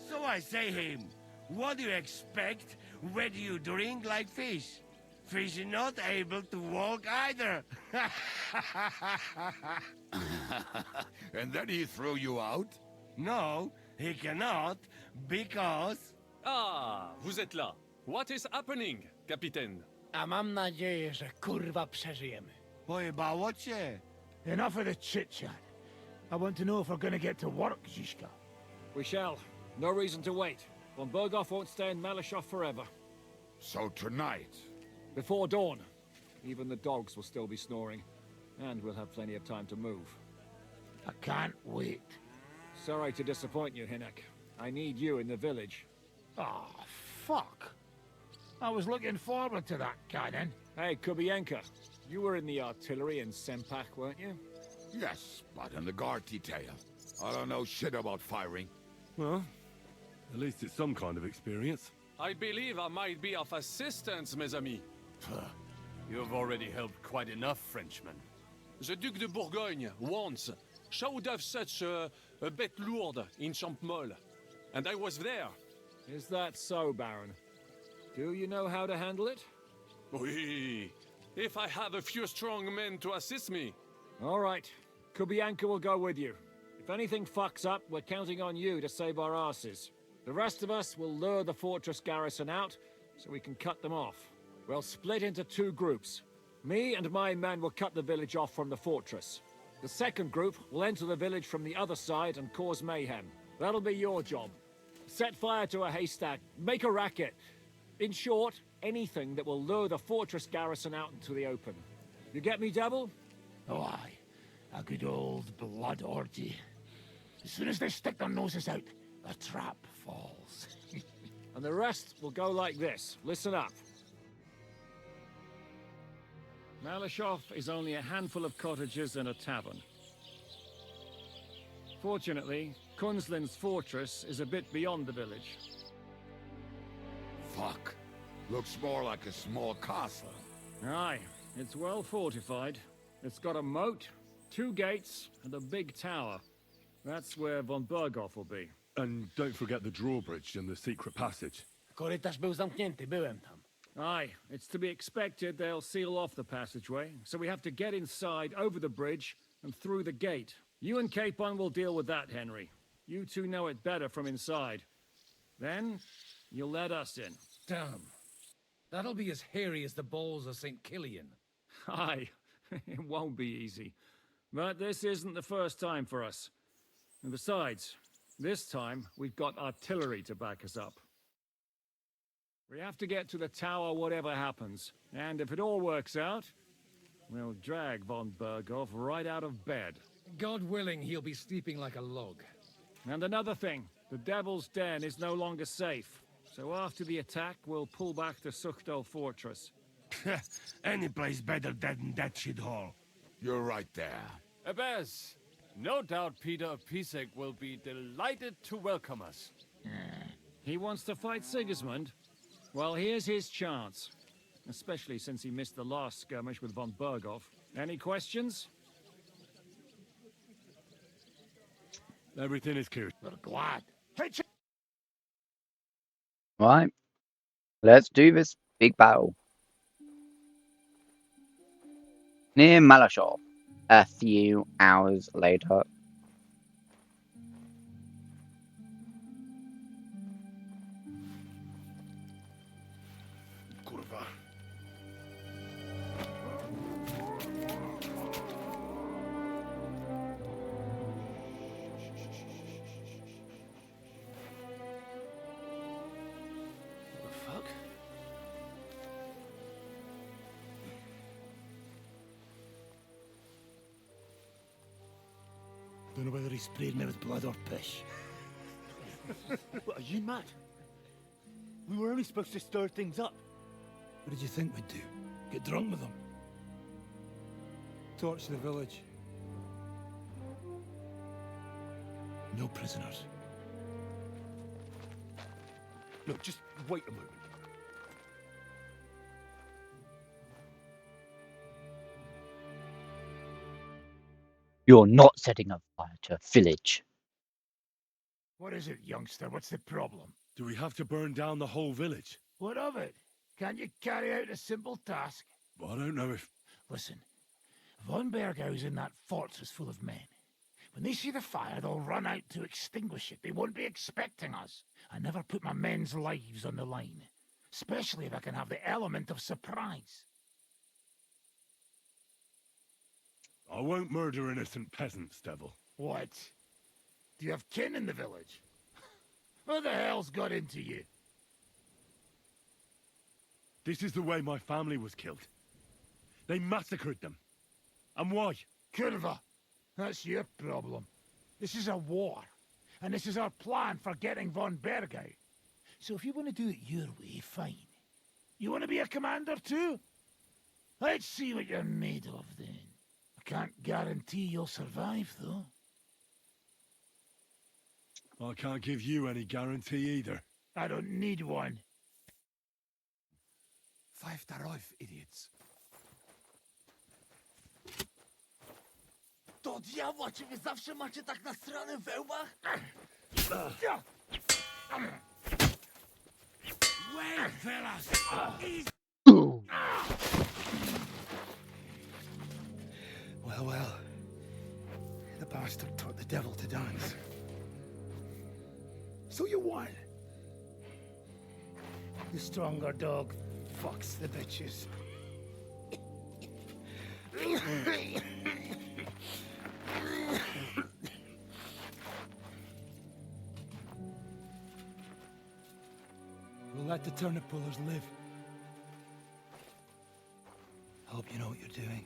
So I say him, what do you expect when you drink like fish? Fish is not able to walk either. And then he threw you out? No, he cannot, because... Ah, vous êtes là. What is happening, Capitaine? A mam nadzieję, że kurwa przeżyjemy. Pojebało cię. Enough of the chit-chat. I want to know if we're gonna get to work, Zizka. We shall. No reason to wait. Von Bergow won't stay in Malashov forever. So tonight? Before dawn. Even the dogs will still be snoring. And we'll have plenty of time to move. I can't wait. Sorry to disappoint you, Hinek. I need you in the village. Oh, fuck. I was looking forward to that, Cannon. Hey, Kubienka. You were in the artillery in Sempak, weren't you? Yes, but in the guard detail. I don't know shit about firing. Well, at least it's some kind of experience. I believe I might be of assistance, mes amis. You've already helped quite enough, Frenchmen. The Duc de Bourgogne once showed off such a bête lourde in Champmol, and I was there. Is that so, Baron? Do you know how to handle it? Oui, if I have a few strong men to assist me. All right. Kubianka will go with you. If anything fucks up, we're counting on you to save our asses. The rest of us will lure the fortress garrison out, so we can cut them off. We'll split into two groups. Me and my men will cut the village off from the fortress. The second group will enter the village from the other side and cause mayhem. That'll be your job. Set fire to a haystack, make a racket. In short, anything that will lure the fortress garrison out into the open. You get me, Devil? Oh, aye. A good old blood orgy. As soon as they stick their noses out, the trap falls. And the rest will go like this. Listen up. Malashov is only a handful of cottages and a tavern. Fortunately, Kunzlin's fortress is a bit beyond the village. Fuck. Looks more like a small castle. Aye, it's well fortified. It's got a moat, 2 gates, and a big tower. That's where von Bergow will be. And don't forget the drawbridge and the secret passage. Korytarz był zamknięty, byłem tam. Aye, it's to be expected they'll seal off the passageway, so we have to get inside, over the bridge, and through the gate. You and Capon will deal with that, Henry. You two know it better from inside. Then, you'll let us in. Damn. That'll be as hairy as the balls of St. Killian. Aye, it won't be easy. But this isn't the first time for us. And besides, this time we've got artillery to back us up. We have to get to the tower whatever happens. And if it all works out, we'll drag von Bergow right out of bed. God willing, he'll be sleeping like a log. And another thing, the Devil's Den is no longer safe. So after the attack, we'll pull back to Sukhto Fortress. Any place better than that shithole. You're right there. Abbas, no doubt Peter of Pisek will be delighted to welcome us. He wants to fight Sigismund? Well, here's his chance. Especially since he missed the last skirmish with von Bergow. Any questions? Everything is clear. We're glad. Hey, Right. Let's do this big battle. Near Malashov, a few hours later. Don't know whether he sprayed me with blood or piss. What, are you mad? We were only supposed to stir things up. What did you think we'd do? Get drunk with them? Torch the village. No prisoners. Look, just wait a moment. You're not setting a fire to a village. What is it, youngster? What's the problem? Do we have to burn down the whole village? What of it? Can't you carry out a simple task? Well, I don't know if... Listen, Von Bergow's in that fortress full of men. When they see the fire, they'll run out to extinguish it. They won't be expecting us. I never put my men's lives on the line, especially if I can have the element of surprise. I won't murder innocent peasants, Devil. What? Do you have kin in the village? Who the hell's got into you? This is the way my family was killed. They massacred them. And why? Kurva, that's your problem. This is a war, and this is our plan for getting Von Bergow. So if you want to do it your way, fine. You want to be a commander too? Let's see what you're made of then. I can't guarantee you'll survive, though. I can't give you any guarantee either. I don't need one. 5 darów, idiots. Do diabła, czy wy zawsze macie tak nasrane w wełbach? Wait, fellas! Well, well. The bastard taught the devil to dance. So you won. The stronger dog fucks the bitches. We'll let the turnip pullers live. I hope you know what you're doing.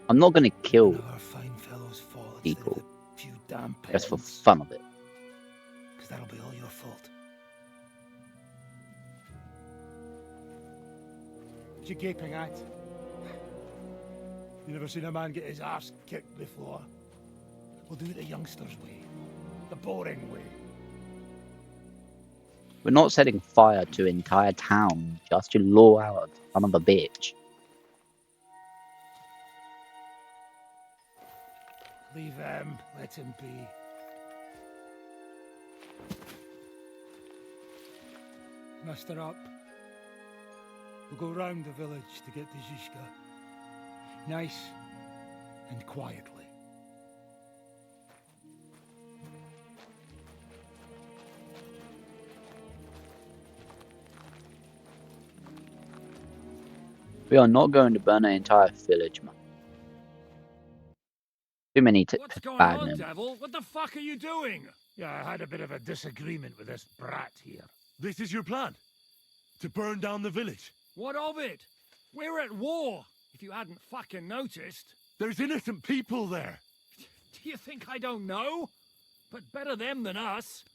I'm not going to kill Our fine fellows fall people a few damn just for peasants. fun of it. Because that'll be all your fault. What you gaping at? You never seen a man get his arse kicked before? We'll do it the youngsters' way. The boring way. We're not setting fire to an entire town just to lure out a son of a bitch. Leave him. Let him be. Muster up. We'll go round the village to get to Zizka. Nice and quietly. We are not going to burn an entire village, man. Too many What's going bad on, names. Devil? What the fuck are you doing? Yeah, I had a bit of a disagreement with this brat here. This is your plan? To burn down the village? What of it? We're at war, if you hadn't fucking noticed. There's innocent people there. Do you think I don't know? But better them than us.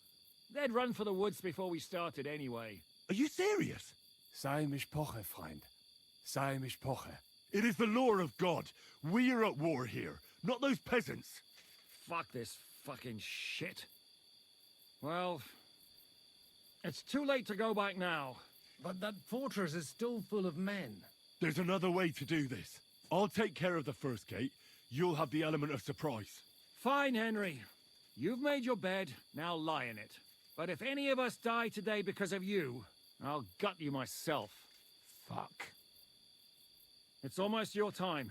They'd run for the woods before we started anyway. Are you serious? Sei Mishpoche, Freund. Sei Mishpoche. It is the law of God. We are at war here, not those peasants. Fuck this fucking shit. Well, it's too late to go back now. But that fortress is still full of men. There's another way to do this. I'll take care of the first gate. You'll have the element of surprise. Fine, Henry. You've made your bed, now lie in it. But if any of us die today because of you, I'll gut you myself. Fuck. It's almost your time.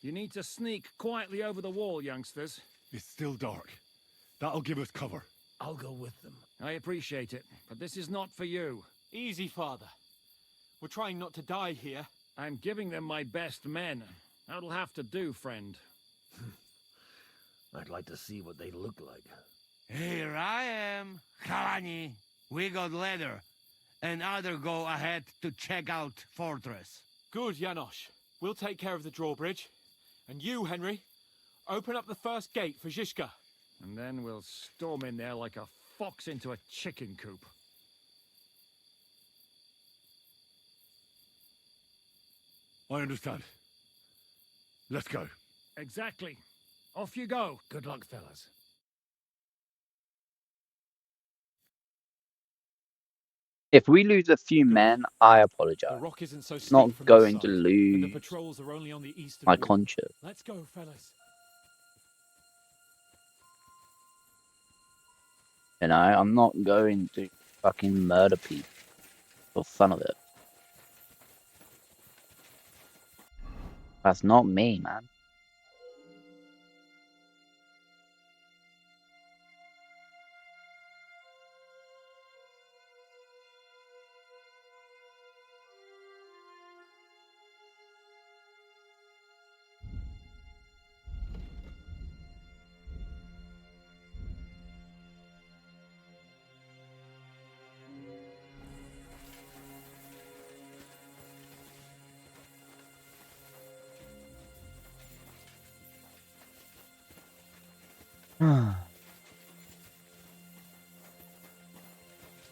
You need to sneak quietly over the wall, youngsters. It's still dark. That'll give us cover. I'll go with them. I appreciate it, but this is not for you. Easy, Father. We're trying not to die here. I'm giving them my best men. That'll have to do, friend. I'd like to see what they look like. Here I am, Kalani. We got leather, and other go ahead to check out fortress. Good, Janosch. We'll take care of the drawbridge. And you, Henry, Open up the first gate for Zizka. And then we'll storm in there like a fox into a chicken coop. I understand. Let's go. Exactly. Off you go. Good luck, fellas. If we lose a few men, I apologize. The rock isn't so steep Not from going this to side, and lose the patrols are only on the eastern my wall. conscience. Let's go, fellas. You know, I'm not going to fucking murder people for fun of it. That's not me, man.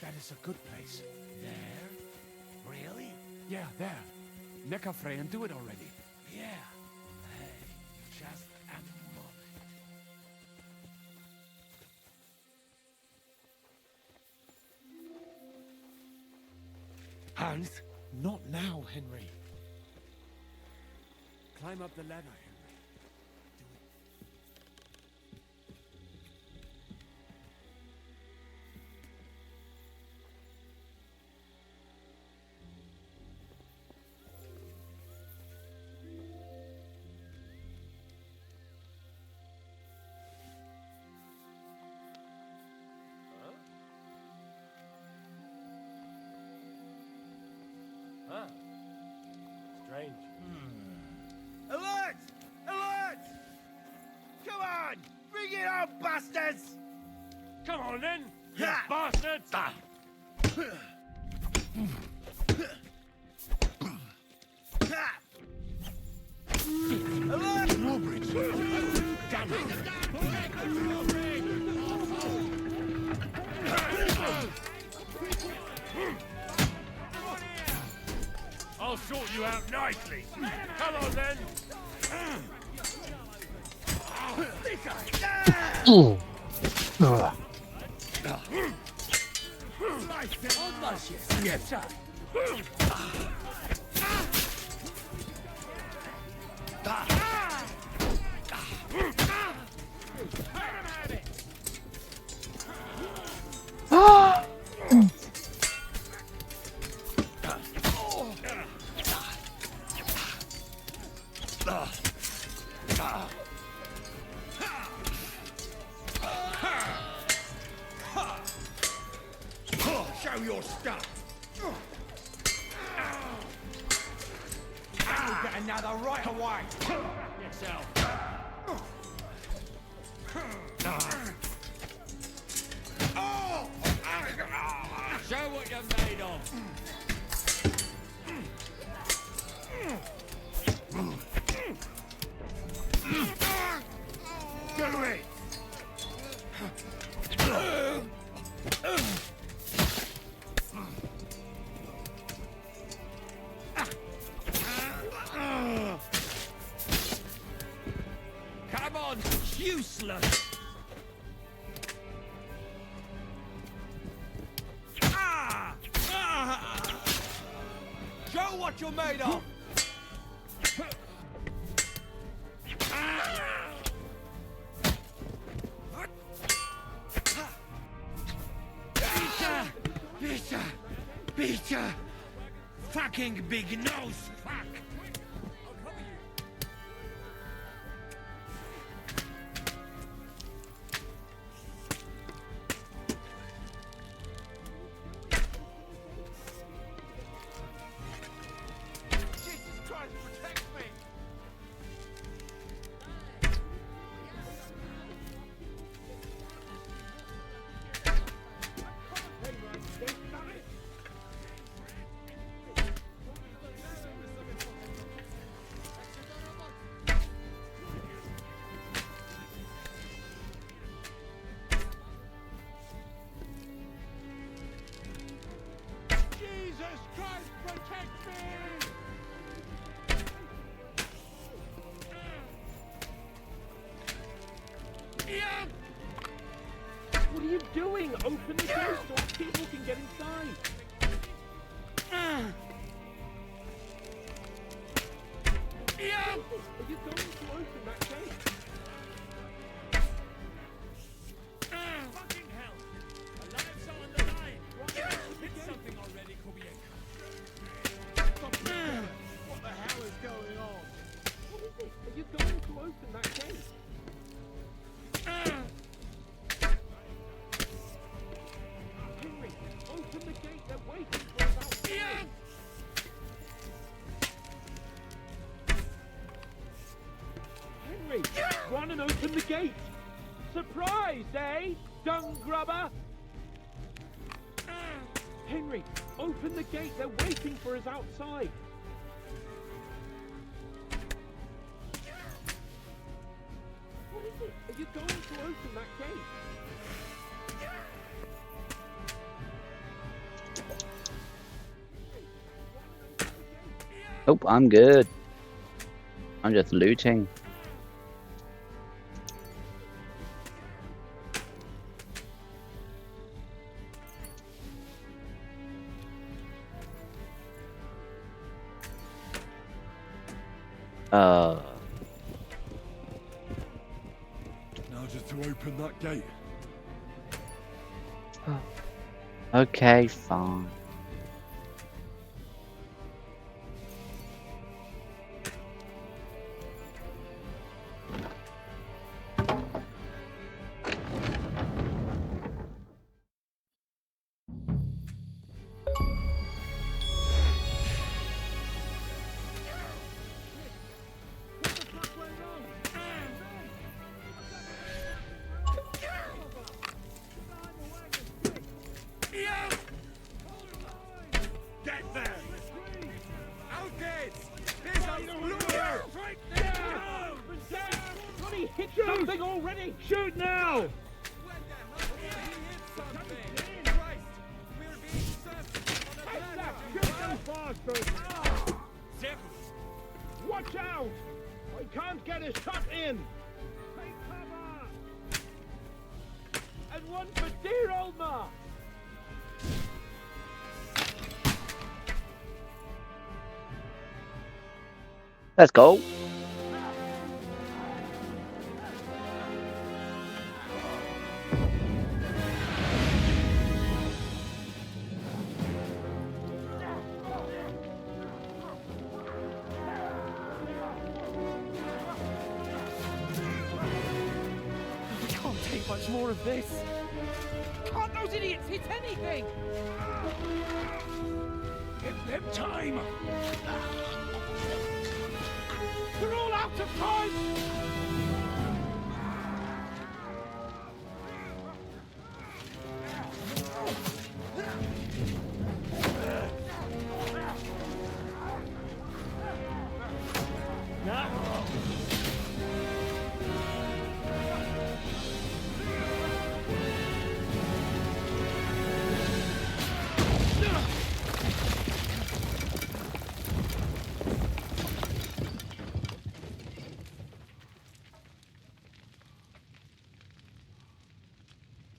That is a good place. There? Really? Yeah, there. Nekafre and do it already. Yeah. Hey, just a moment. Hans? Not now, Henry. Climb up the ladder, Henry. Huh? Strange. Alert! Alert! Come on! Bring it on, bastards! Come on then, you bastards! Alert! Drawbridge! Damn it! I'll sort you out nicely. Come on then. Show your stuff! You'll get another right away. Yourself. Show what you're made of. Do it! Come on, useless. Show what you're made of. Peter! Fucking big nose fuck! Jesus Christ, protect me! doing? Open the gate so people can get inside. Are you going to open that gate? Fucking hell! Our lives are on the line. Hit something already, Kubiak. What the hell is going on? What is it? Are you going to open that gate? Henry, open the gate. They're waiting for us outside. Henry, run and open the gate. Surprise, eh? Dung grubber. Henry, open the gate. They're waiting for us outside. What is it? Are you going to open that gate? Nope, I'm good. I'm just looting. Now just to open that gate. Okay, fine. Get there! Out gates! This is Bluer! Right there! Bloody hit something already! Shoot now! Watch out! I can't get a shot in! Take cover! And one for dear old Ma! Let's go. I can't take much more of this! Can't those idiots hit anything? Give them time! They're all out of time!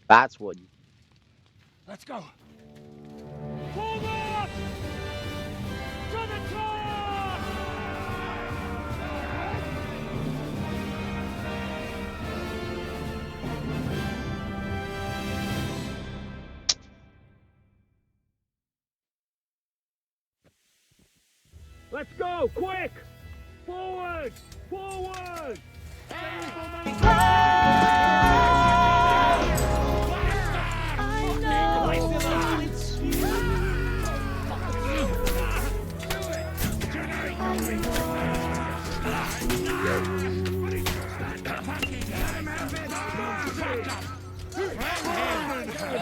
That's what you... Let's go! Forward! To the top! Let's go, quick! Forward! Forward!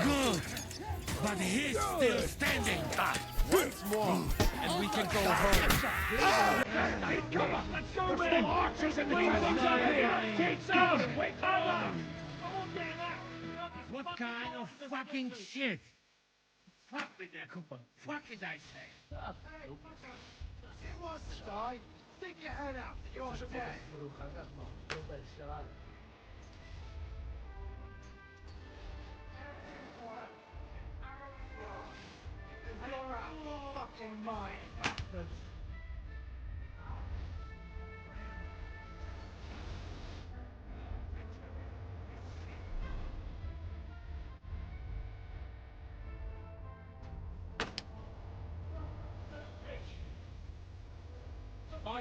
Good, but he's still standing. Once more, and we can go home. Let's go, man! Archers in the here! Take some! Wait, What kind of fucking shit? Fuck with that, Cooper. Fuck it, I say. It wants to die. Stick your head out. You're dead.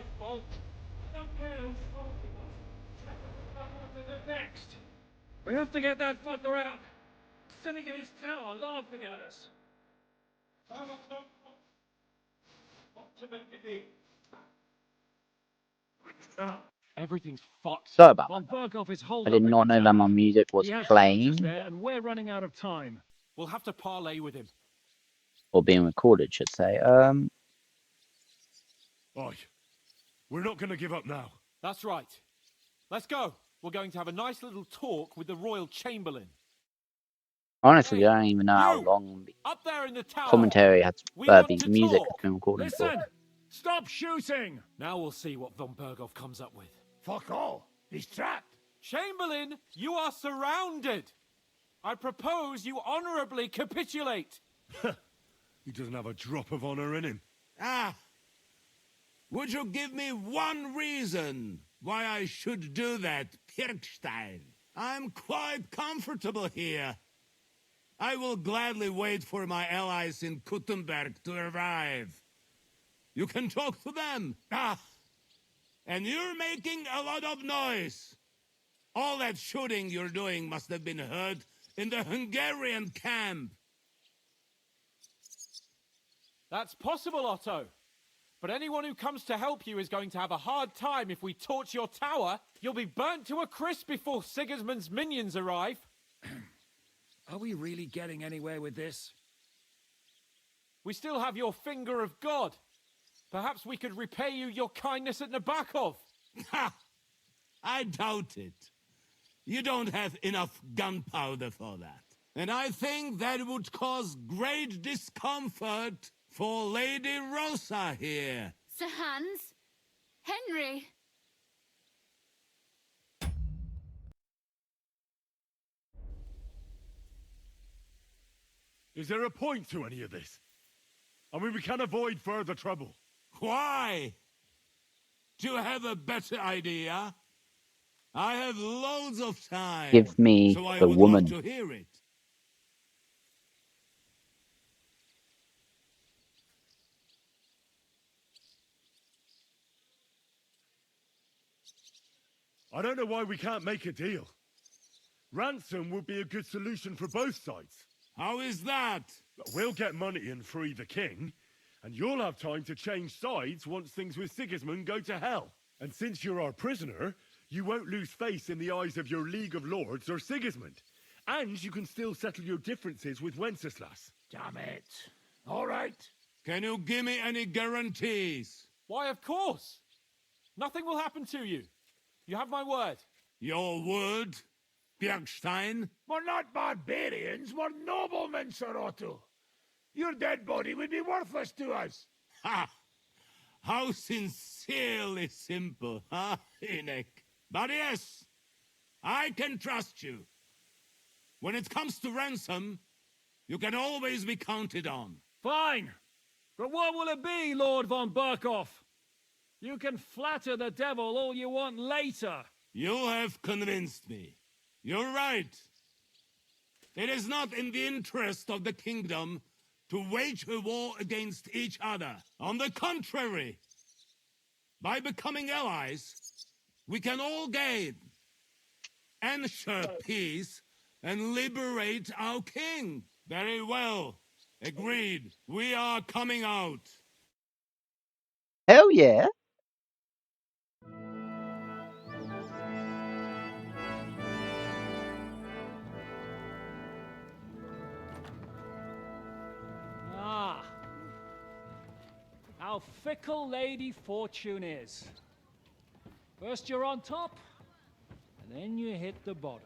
my fault. I don't care whose fault it was. Next. We have to get that fucker out. Sitting in his tower, laughing at us. Everything's fucked. Sorry about Von that. Berghoff is holed I did up in not the know that tower. my music was He has playing soldiers there, and we're running out of time. We'll have to parley with him. or being recorded, should say. Oi, we're not going to give up now. That's right. Let's go. We're going to have a nice little talk with the Royal Chamberlain. Honestly, I don't even know how long the Up there in the tower. commentary had, We want the to music talk. has been recording for. Listen! Stop shooting! Now we'll see what Von Berghoff comes up with. Fuck all. He's trapped. Chamberlain, you are surrounded. I propose you honorably capitulate. He doesn't have a drop of honor in him. Ah! Would you give me one reason why I should do that, Pirkstein? I'm quite comfortable here. I will gladly wait for my allies in Kuttenberg to arrive. You can talk to them. Ah! And you're making a lot of noise. All that shooting you're doing must have been heard in the Hungarian camp. That's possible, Otto. But anyone who comes to help you is going to have a hard time if we torch your tower. You'll be burnt to a crisp before Sigismund's minions arrive. Are we really getting anywhere with this? We still have your finger of God. Perhaps we could repay you your kindness at Nabokov. Ha! I doubt it. You don't have enough gunpowder for that. And I think that would cause great discomfort for Lady Rosa here. Sir Hans? Henry? Is there a point to any of this? I mean, we can avoid further trouble. Why? Do you have a better idea? I have loads of time. Give me so I the would woman. love to hear it. I don't know why we can't make a deal. Ransom would be a good solution for both sides. How is that? We'll get money and free the king, and you'll have time to change sides once things with Sigismund go to hell. And since you're our prisoner, you won't lose face in the eyes of your League of Lords or Sigismund. And you can still settle your differences with Wenceslas. Damn it. All right. Can you give me any guarantees? Why, of course. Nothing will happen to you. You have my word. Your word, Bjergstein? We're not barbarians, we're noblemen, Sir Otto. Your dead body would be worthless to us. Ha! How sincerely simple, huh, Enoch? But yes, I can trust you. When it comes to ransom, you can always be counted on. Fine. But what will it be, Lord von Berghoff? You can flatter the devil all you want later. You have convinced me. You're right. It is not in the interest of the kingdom to wage a war against each other. On the contrary, by becoming allies, we can all gain, ensure peace, and liberate our king. Very well. Agreed. We are coming out. Hell yeah. Ah. How fickle Lady Fortune is. First you're on top, and then you hit the bottom.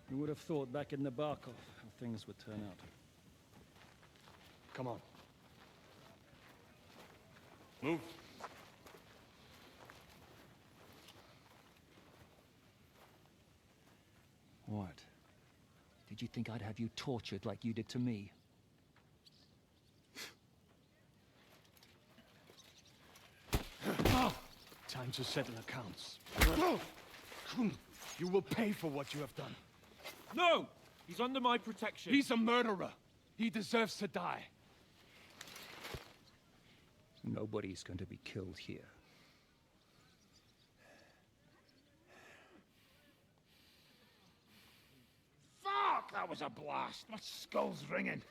You would have thought back in Nabokov how things would turn out. Come on. Move. What? Did you think I'd have you tortured like you did to me? Time to settle accounts. You will pay for what you have done. No! He's under my protection. He's a murderer. He deserves to die. Nobody's going to be killed here. Fuck! That was a blast. My skull's ringing.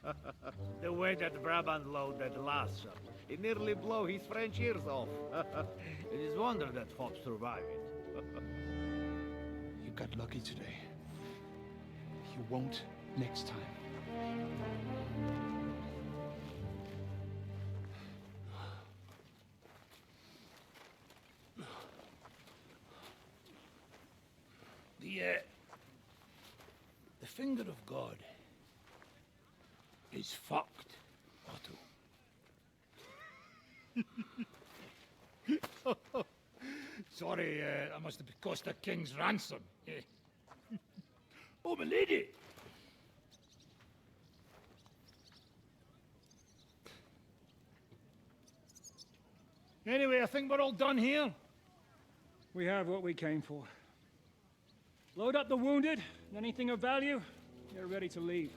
The way that Brabant loaded last shot, it nearly blew his French ears off. It is wonder that Fox survived it. You got lucky today. You won't next time. The finger of God is fucked, Otto. Sorry, I must have cost a king's ransom. Oh, my lady! Anyway, I think we're all done here. We have what we came for. Load up the wounded, and anything of value, they're ready to leave.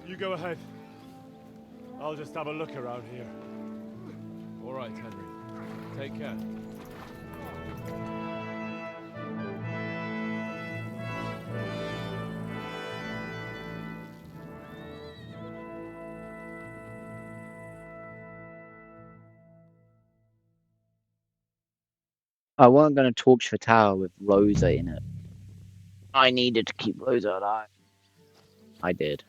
You go ahead. I'll just have a look around here. All right, Henry. Take care. I wasn't going to torch the tower with Rosa in it. I needed to keep Rosa alive. I did.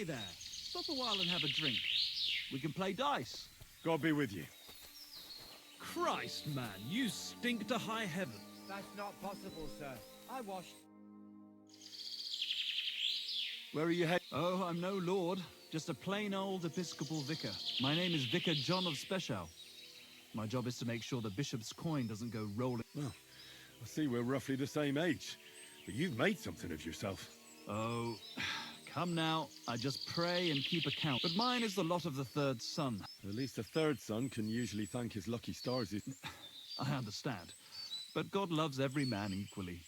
Hey there. Stop a while and have a drink. We can play dice. God be with you. Christ, man, you stink to high heaven. That's not possible, sir. I washed. Where are you headed? Oh, I'm no lord. Just a plain old Episcopal vicar. My name is Vicar John of Spechow. My job is to make sure the bishop's coin doesn't go rolling. Well, I see we're roughly the same age, but you've made something of yourself. Oh, come now. I just pray and keep account. But mine is the lot of the third son. At least the third son can usually thank his lucky stars. I understand. But God loves every man equally,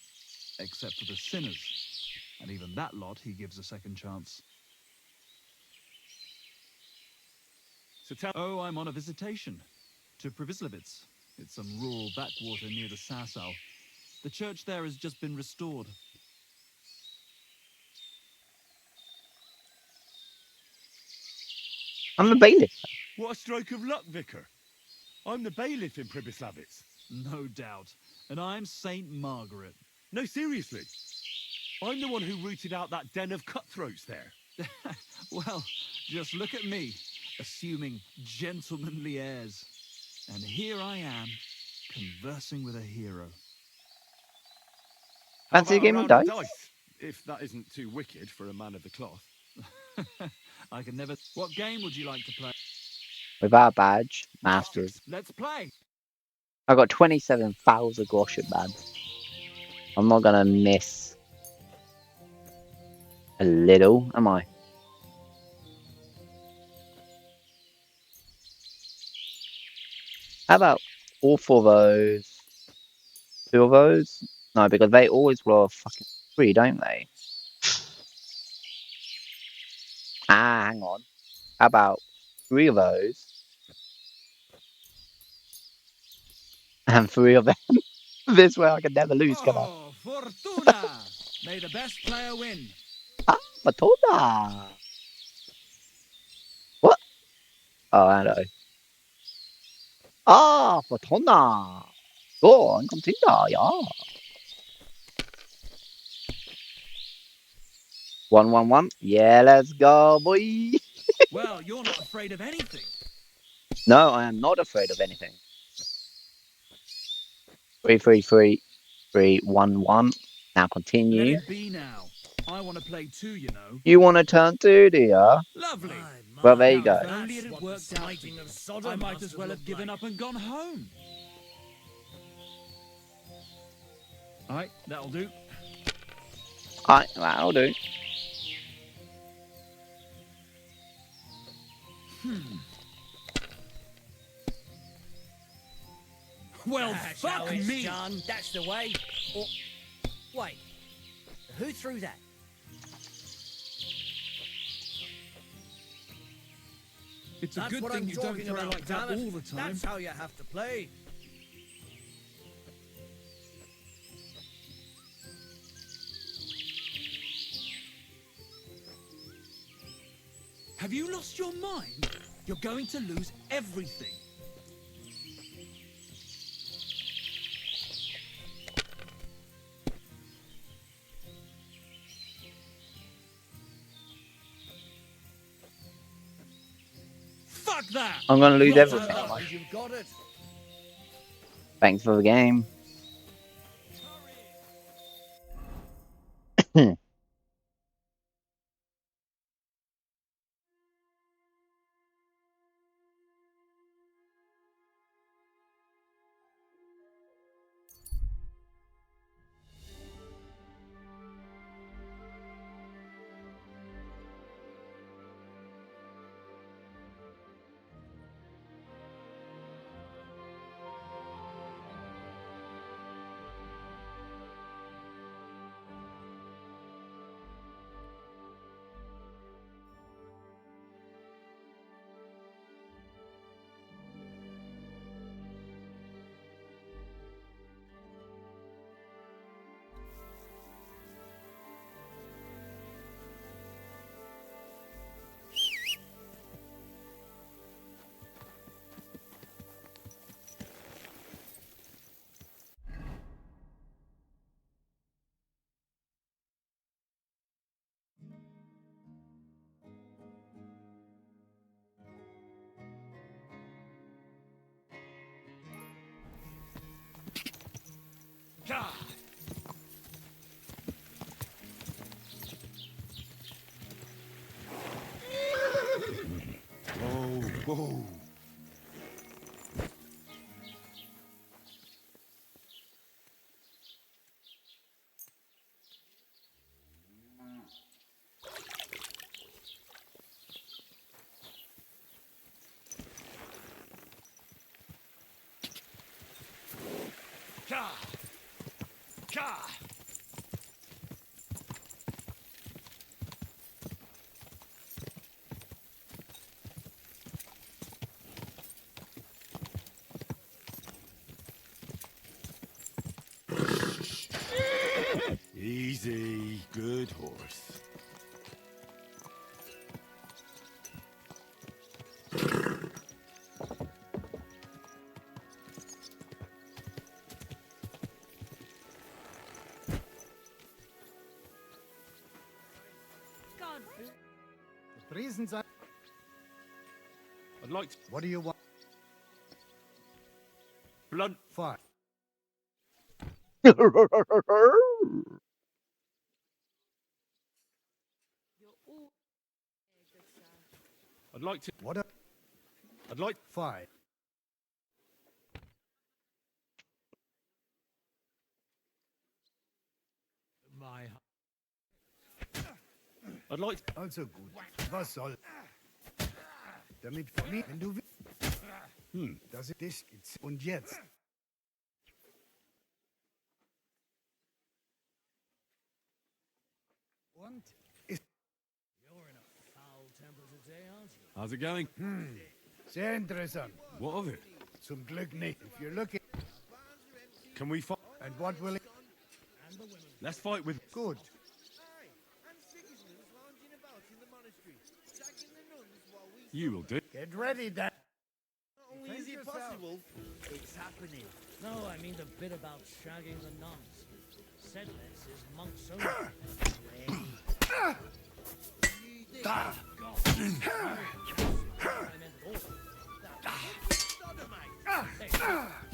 except for the sinners. And even that lot he gives a second chance. Oh, I'm on a visitation to Privislevitz. It's some rural backwater near the Sasau. The church there has just been restored. I'm a bailiff. What a stroke of luck, Vicar. I'm the bailiff in Pribyslavitz. No doubt. And I'm Saint Margaret. No, seriously. I'm the one who rooted out that den of cutthroats there. Well, just look at me, assuming gentlemanly airs. And here I am, conversing with a hero. Fancy a game of dice? If that isn't too wicked for a man of the cloth. I can never... What game would you like to play? Without a badge, Masters. Let's play. I got 27,000 groschen, man. I'm not gonna miss a little, am I? How about all 4 of those? 2 of those? No, because they always roll fucking 3, don't they? Ah, hang on. How about 3 of those? And 3 of them. This way I can never lose, can I? Oh, Fortuna! May the best player win. Ah, Fortuna! What? Oh, hello. Ah, Fortuna! Go on, continue, yeah. 1-1-1. Yeah, let's go, boy. Well, you're not afraid of anything. No, I am not afraid of anything. 3-3-3. 3-1-1. Now Let continue. it be now. I want to play too, you know. You want to turn 2, do ya? Lovely. Well, there you Now, go. if only it had worked out, I might as well have given up and gone home. All right, that'll do. Alright, that'll do. Well, That's fuck how it's me. done. That's the way. Or, wait, who threw that? It's a That's good what thing I'm you don't talking throw about, like that damn it. all the time. That's how you have to play. Have you lost your mind? You're going to lose everything. Fuck that! I'm gonna lose Well everything. done. Am I? You've got it. Thanks for the game. Whoa, whoa. Easy, good horse. God. The reasons I... I'd like to... What do you want? Blood... Fine. I'd like to... What a... I'd like... Fine. My... I'd like... Also gut. Was soll... Damit von mir, wenn du willst. Das ist es. Und jetzt. Und ist... You're in a foul temper today, aren't you? How's it going? Sehr interessant. What of it? Zum Glück nicht. If you're looking... Can we fight? And what will it... Let's fight with... Good. You will do. Get ready, Dan. Not only is it possible, it's happening. No, I mean the bit about shagging the nuns. Said this is monks only.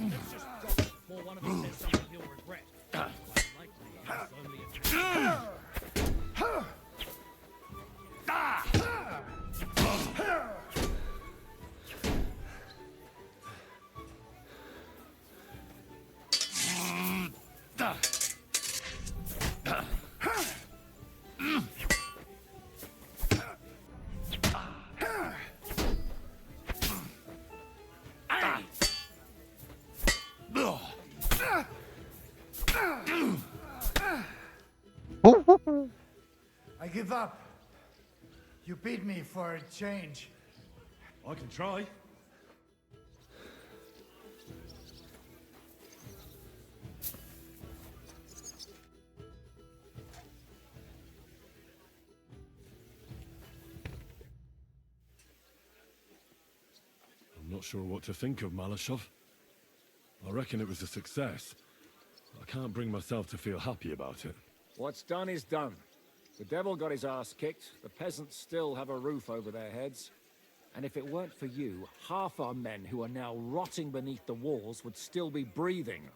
Let's just drop it before one of us says something you'll regret. Quite likely, it's only a... I give up. You beat me for a change. I can try. I'm not sure what to think of Malashov. I reckon it was a success. I can't bring myself to feel happy about it. What's done is done. The devil got his ass kicked, the peasants still have a roof over their heads. And if it weren't for you, half our men who are now rotting beneath the walls would still be breathing.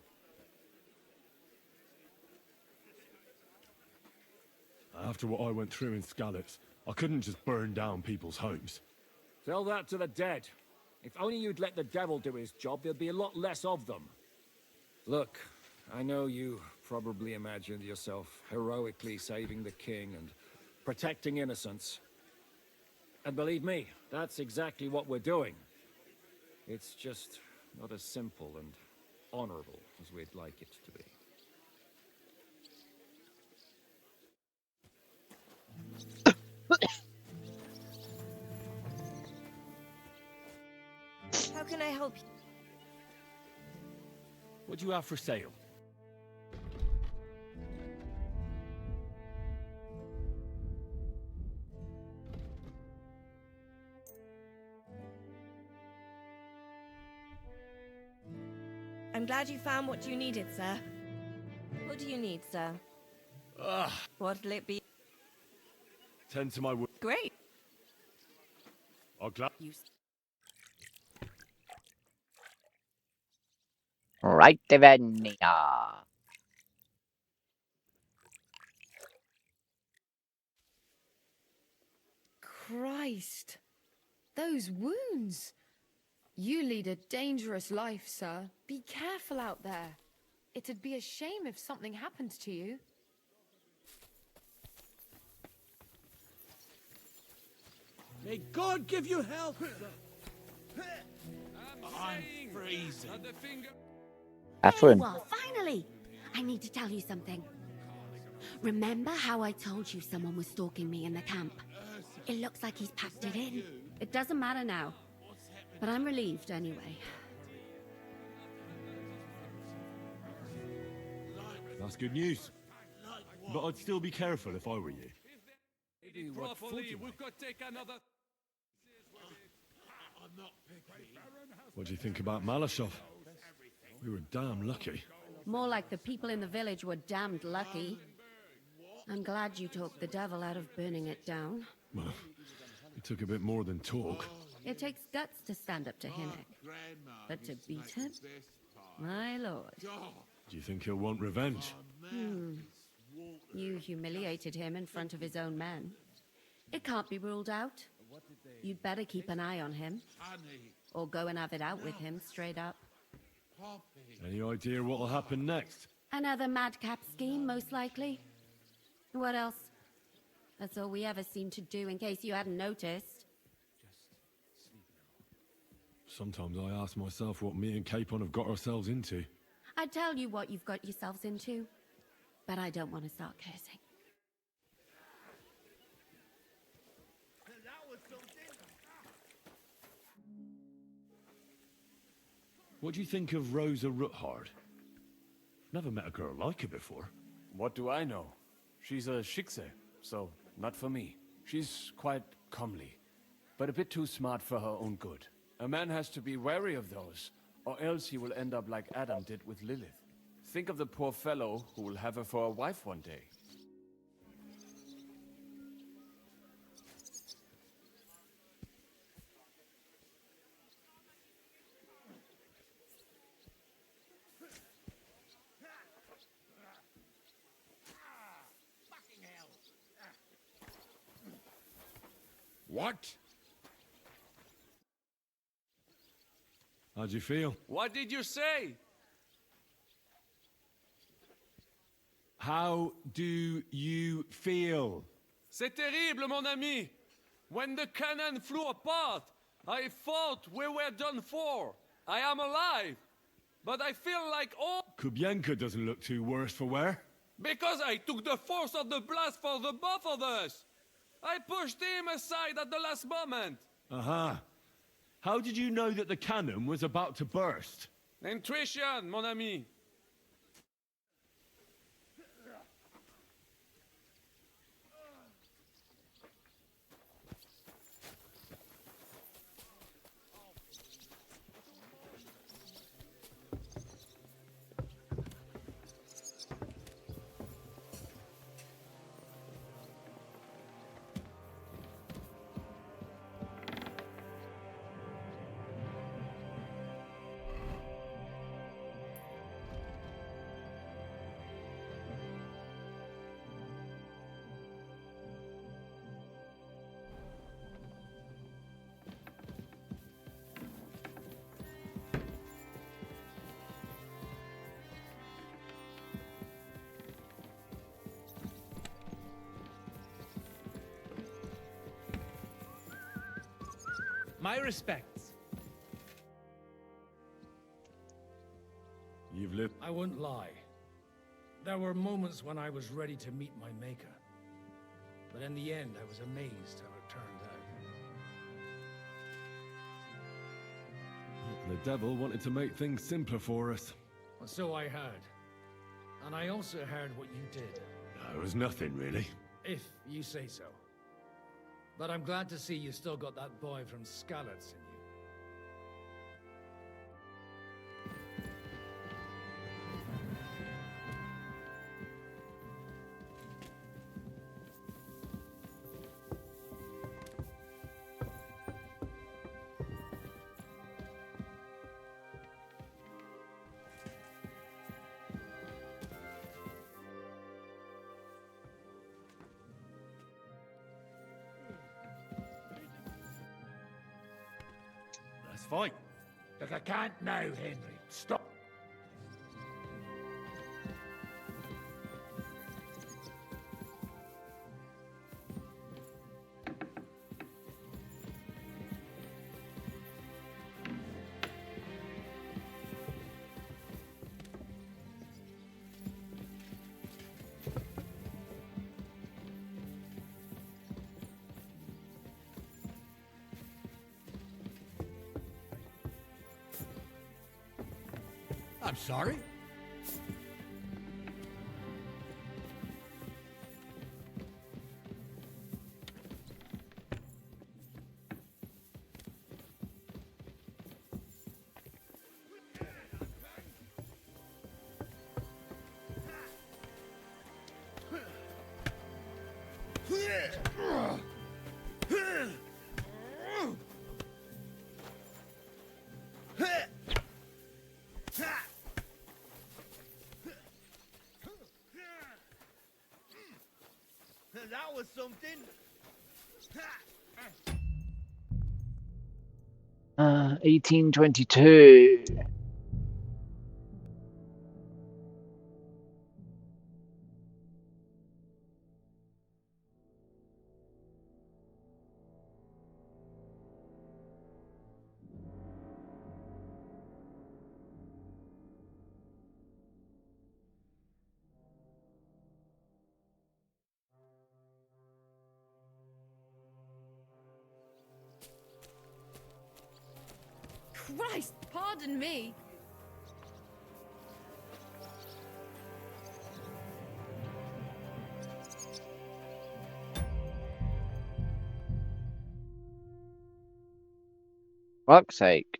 After what I went through in Skalitz, I couldn't just burn down people's homes. Tell that to the dead. If only you'd let the devil do his job, there'd be a lot less of them. Look, I know you probably imagined yourself heroically saving the king and protecting innocents. And believe me, that's exactly what we're doing. It's just not as simple and honorable as we'd like it to be. How can I help you? What do you have for sale? I'm glad you found what you needed, sir. What do you need, sir? What'll it be? Tend to my work. Great. I'll glad. Right then, yeah. Christ. Those wounds. You lead a dangerous life, sir. Be careful out there. It'd be a shame if something happened to you. May God give you health. I'm freezing. Catherine. Well, finally! I need to tell you something. Remember how I told you someone was stalking me in the camp? It looks like he's packed it in. It doesn't matter now. But I'm relieved anyway. That's good news. But I'd still be careful if I were you. We've got to take another. What do you think about Malashov? We were damn lucky. More like the people in the village were damned lucky. I'm glad you talked the devil out of burning it down. Well, it took a bit more than talk. It takes guts to stand up to Hinnock. But to beat him? My lord. Do you think he'll want revenge? You humiliated him in front of his own men. It can't be ruled out. You'd better keep an eye on him. Or go and have it out with him, straight up. Any idea what'll happen next? Another madcap scheme, most likely. What else? That's all we ever seem to do, in case you hadn't noticed. Sometimes I ask myself what me and Capon have got ourselves into. I'd tell you what you've got yourselves into, but I don't want to start cursing. What do you think of Rosa Ruthard? Never met a girl like her before. What do I know? She's a Schickse, so not for me. She's quite comely, but a bit too smart for her own good. A man has to be wary of those, or else he will end up like Adam did with Lilith. Think of the poor fellow who will have her for a wife one day. What? How'd you feel? What did you say? How do you feel? C'est terrible, mon ami. When the cannon flew apart, I thought we were done for. I am alive, but I feel like Kubienka doesn't look too worse for wear. because I took the force of the blast for the both of us. I pushed him aside at the last moment. Aha. How did you know that the cannon was about to burst? Intuition, mon ami. My respects. You've lived. I won't lie. There were moments when I was ready to meet my maker. But in the end, I was amazed how it turned out. The devil wanted to make things simpler for us. Well, so I heard. And I also heard what you did. It was nothing, really. If you say so. But I'm glad to see you still got that boy from Skalitz in you. Let's fight. Look, I can't now, Henry. Stop. I'm sorry? That was something. 1822. Christ, pardon me. Fuck's sake.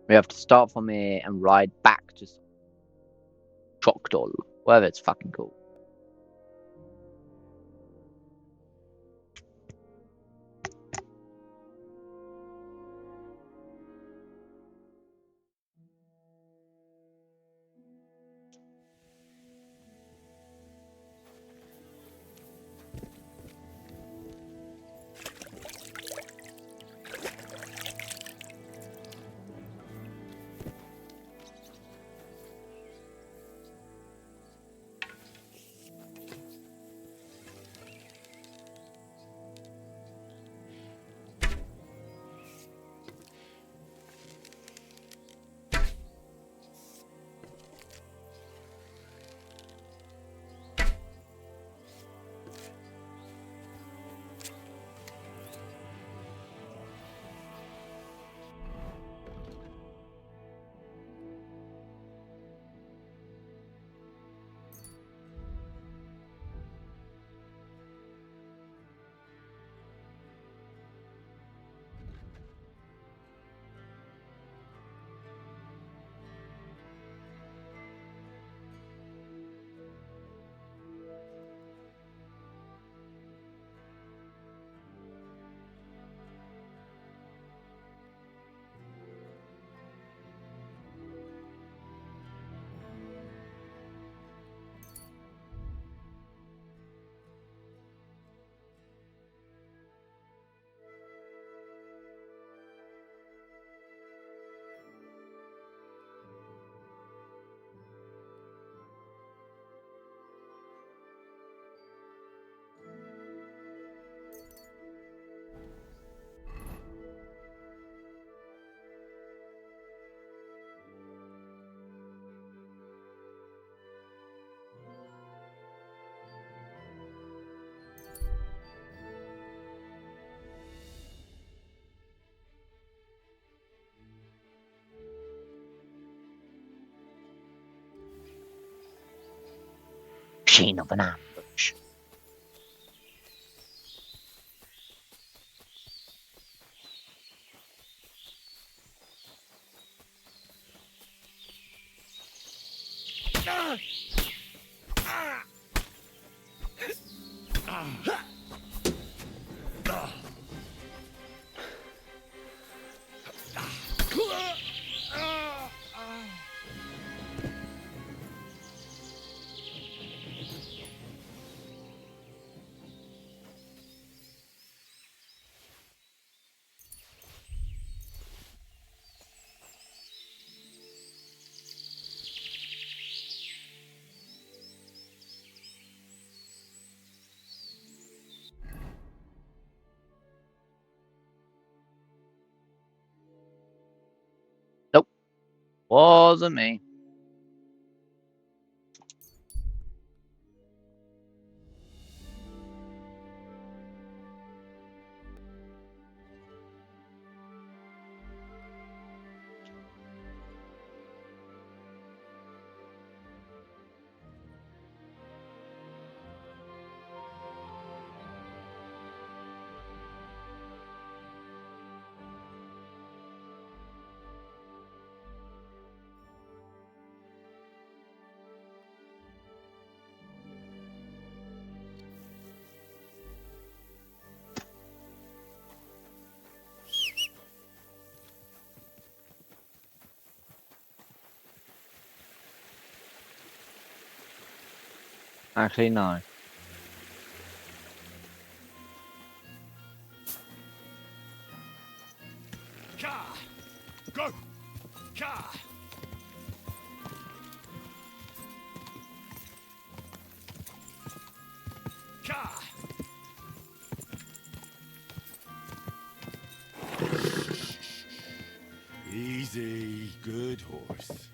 We have to start from here and ride back to Choctaw, whatever it's fucking called. Machine of an ambush. Wasn't me. Actually, no. Ka! Go! Ka! Ka! Easy, good horse.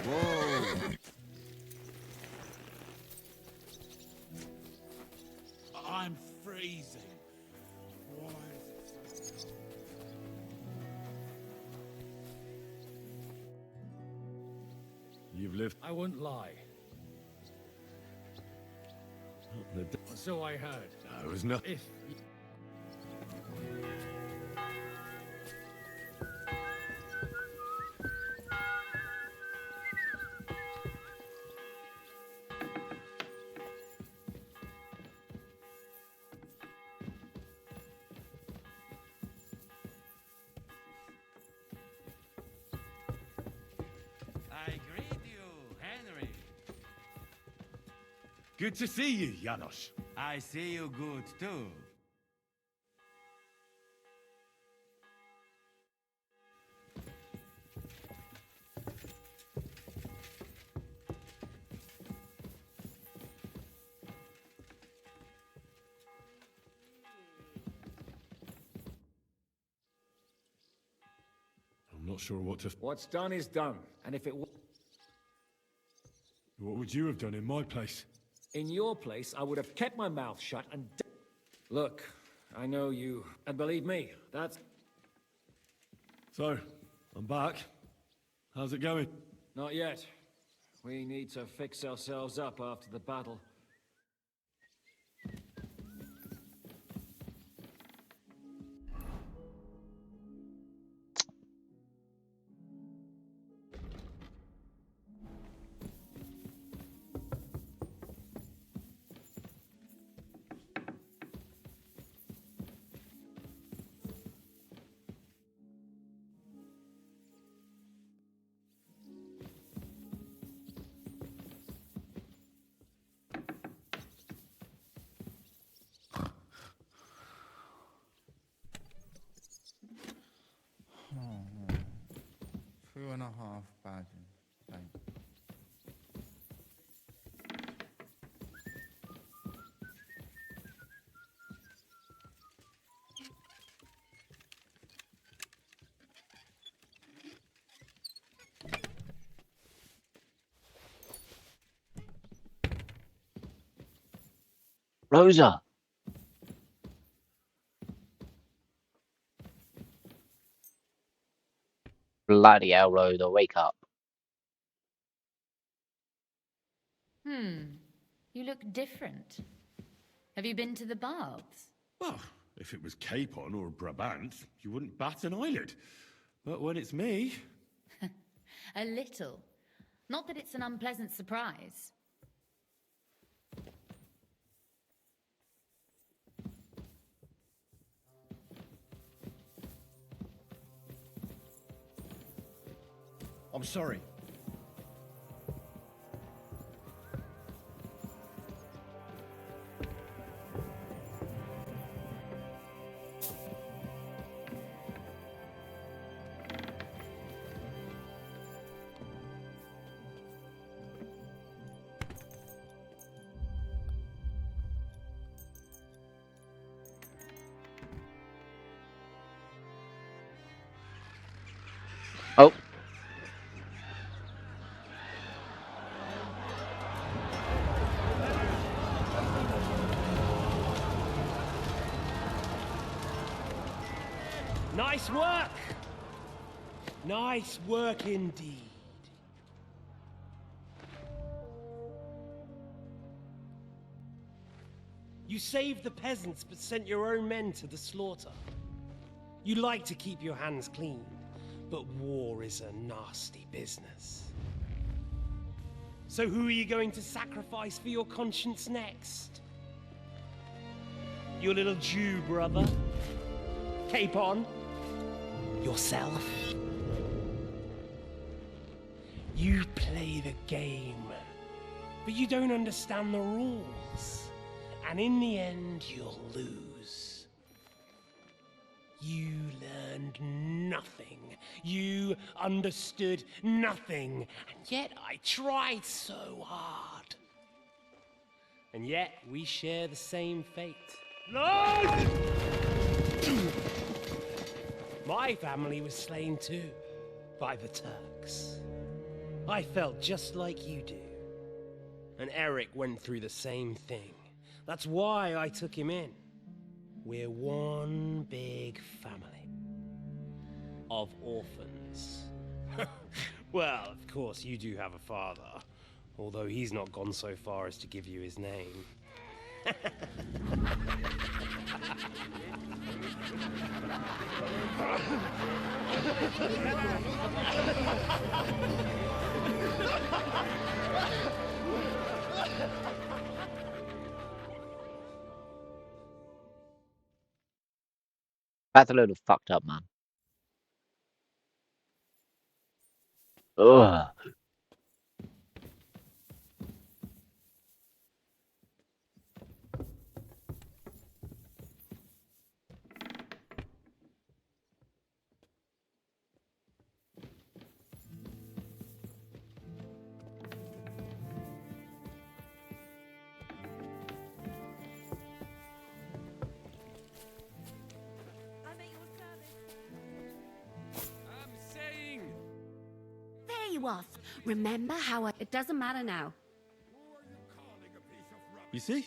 Whoa! I'm freezing. Why is it so... You've lived. I won't lie. So I heard. There was nothing. If I greet you, Henry. Good to see you, Janos. I see you good too. I'm not sure what to. What's done is done, and if it What would you have done in my place? in your place, I would have kept my mouth shut and. Look, I know you, and believe me, that's So, I'm back. How's it going? not yet. We need to fix ourselves up after the battle. Oh, 2.5 badges. Thanks. Rosa! Bloody hell, Rosa, wake up. You look different. Have you been to the baths? Well, if it was Capon or Brabant, you wouldn't bat an eyelid. But when it's me... A little. Not that it's an unpleasant surprise. I'm sorry. Nice work! Nice work indeed. You saved the peasants but sent your own men to the slaughter. You like to keep your hands clean, but war is a nasty business. So who are you going to sacrifice for your conscience next? Your little Jew brother? Cape on? Yourself? You play the game, but you don't understand the rules. And in the end, you'll lose. You learned nothing. You understood nothing. And yet I tried so hard. And yet we share the same fate. No! My family was slain too, by the Turks. I felt just like you do. And Eric went through the same thing. That's why I took him in. We're one big family. Of orphans. Well, of course, you do have a father. Although he's not gone so far as to give you his name. That's a little fucked up, man. Ugh. There you are. Remember how I... It doesn't matter now. You see?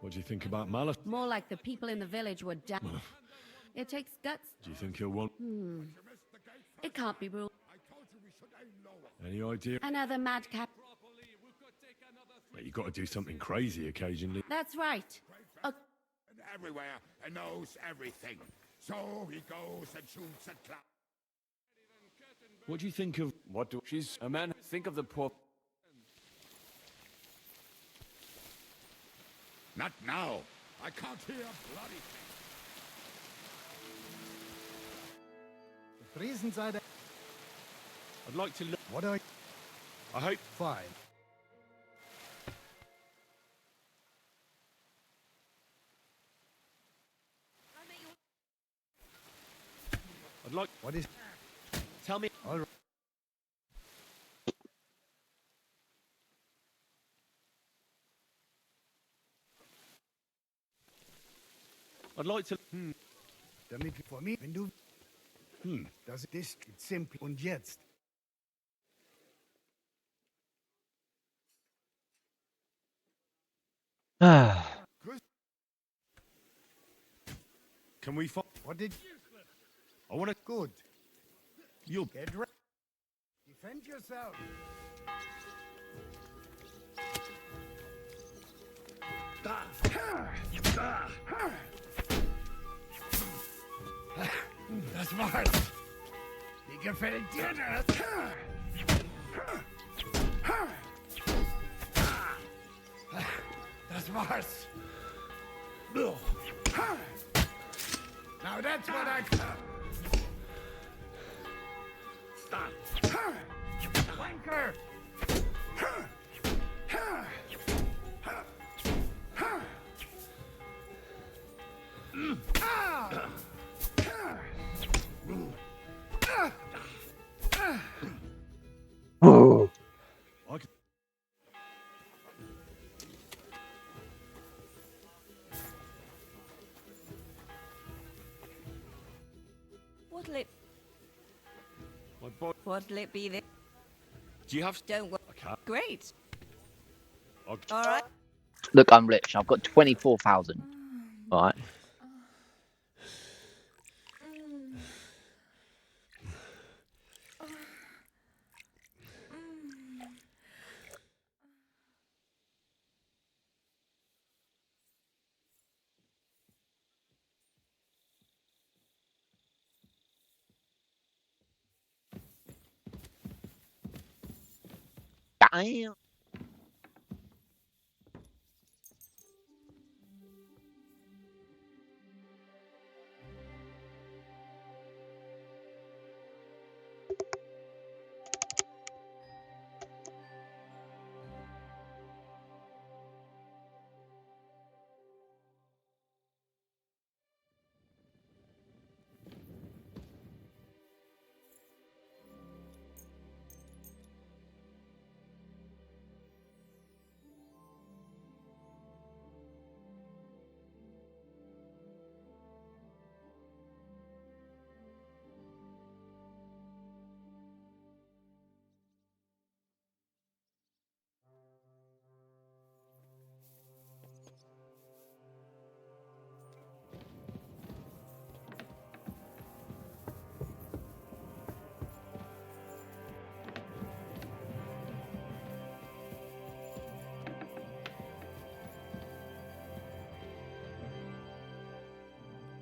What do you think about Malice? More like the people in the village were down. It takes guts. Do you think he'll want... It can't be ruled. Any idea? Another madcap. Well, you got to do something crazy occasionally. That's right. Everywhere and knows everything. So he goes and shoots at clouds. What do you think of... What do... She's a man. Think of the poor... Not now. I can't hear a bloody thing. The reason side. I'd like to look... What I hope... Fine. I'd like... What is... Tell me... All right. I'd like to... Damit für mich, wenn du... Das ist simpel und jetzt. Can we find... What did... I want to... Good. You'll... Get ready. Defend yourself. Das war's. Wie gefällt dir das? Das war's. Now that's what I come. Wanker! Oh. What'll it... My boy... What'll it be then? Do you have... Don't worry. I can't. Great. I'll... All right. Look, I'm rich. I've got 24,000. All right. Damn.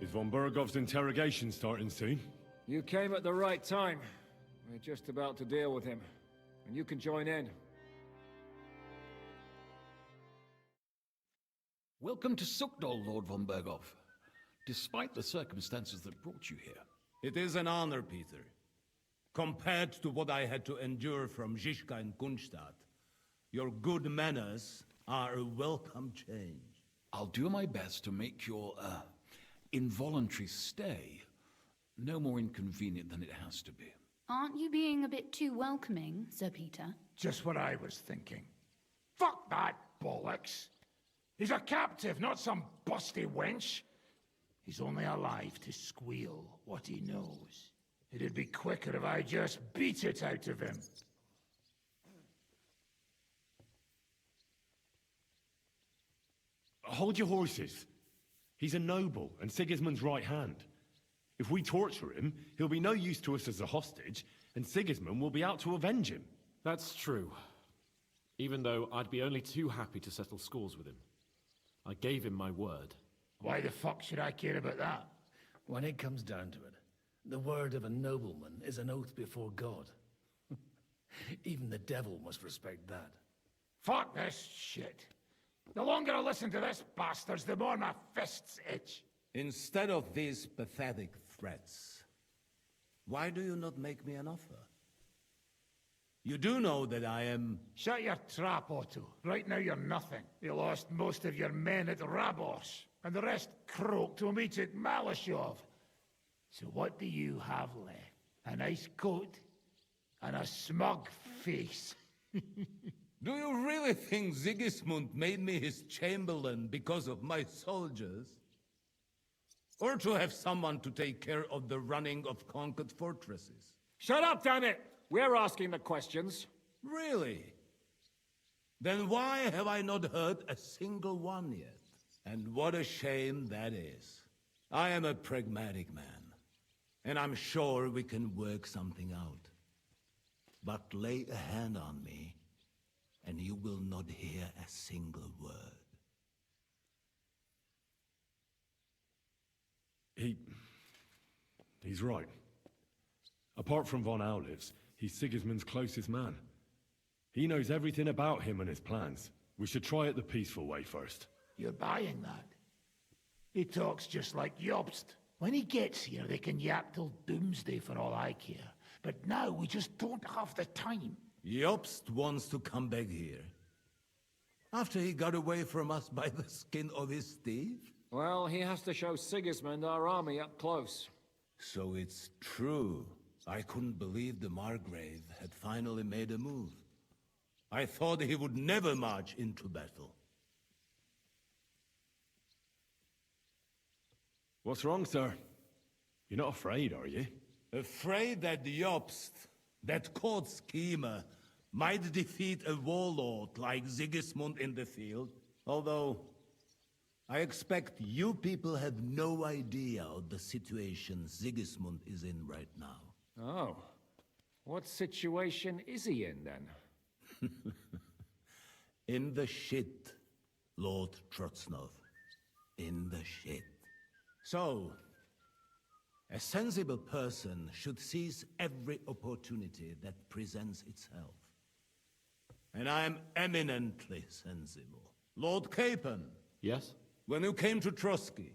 Is von Bergov's interrogation starting soon? You came at the right time. We're just about to deal with him. And you can join in. Welcome to Sukdol, Lord von Bergov. Despite the circumstances that brought you here. It is an honor, Peter. Compared to what I had to endure from Zizka and Kunstadt, your good manners are a welcome change. I'll do my best to make your, involuntary stay no more inconvenient than it has to be. Aren't you being a bit too welcoming, Sir Peter? Just what I was thinking. Fuck that bollocks. He's a captive, not some busty wench. He's only alive to squeal what he knows. It'd be quicker if I just beat it out of him. Hold your horses. He's a noble and Sigismund's right hand. If we torture him, he'll be no use to us as a hostage, and Sigismund will be out to avenge him. That's true. Even though I'd be only too happy to settle scores with him. I gave him my word. Why the fuck should I care about that? When it comes down to it, the word of a nobleman is an oath before God. Even the devil must respect that. Fuck this shit. The longer I listen to this bastards, the more my fists itch. Instead of these pathetic threats, why do you not make me an offer? You do know that I am... Shut your trap, Otto. Right now you're nothing. You lost most of your men at Rabos, and the rest croaked to meet at Malashov. So what do you have left? A nice coat and a smug face. Do you really think Sigismund made me his chamberlain because of my soldiers? Or to have someone to take care of the running of conquered fortresses? Shut up, damn it! We're asking the questions. Really? Then why have I not heard a single one yet? And what a shame that is. I am a pragmatic man, and I'm sure we can work something out. But lay a hand on me, and you will not hear a single word. He's right. Apart from von Aulivs, he's Sigismund's closest man. He knows everything about him and his plans. We should try it the peaceful way first. You're buying that? He talks just like Jobst. When he gets here, they can yap till doomsday for all I care. But now we just don't have the time. Jobst wants to come back here. After he got away from us by the skin of his teeth? Well, he has to show Sigismund our army up close. So it's true. I couldn't believe the Margrave had finally made a move. I thought he would never march into battle. What's wrong, sir? You're not afraid, are you? Afraid that Jobst, that court schemer, might defeat a warlord like Sigismund in the field? Although, I expect you people have no idea of the situation Sigismund is in right now. Oh. What situation is he in, then? In the shit, Lord Trotsnov. In the shit. So, a sensible person should seize every opportunity that presents itself. And I am eminently sensible. Lord Capon. Yes? When you came to Trotsky,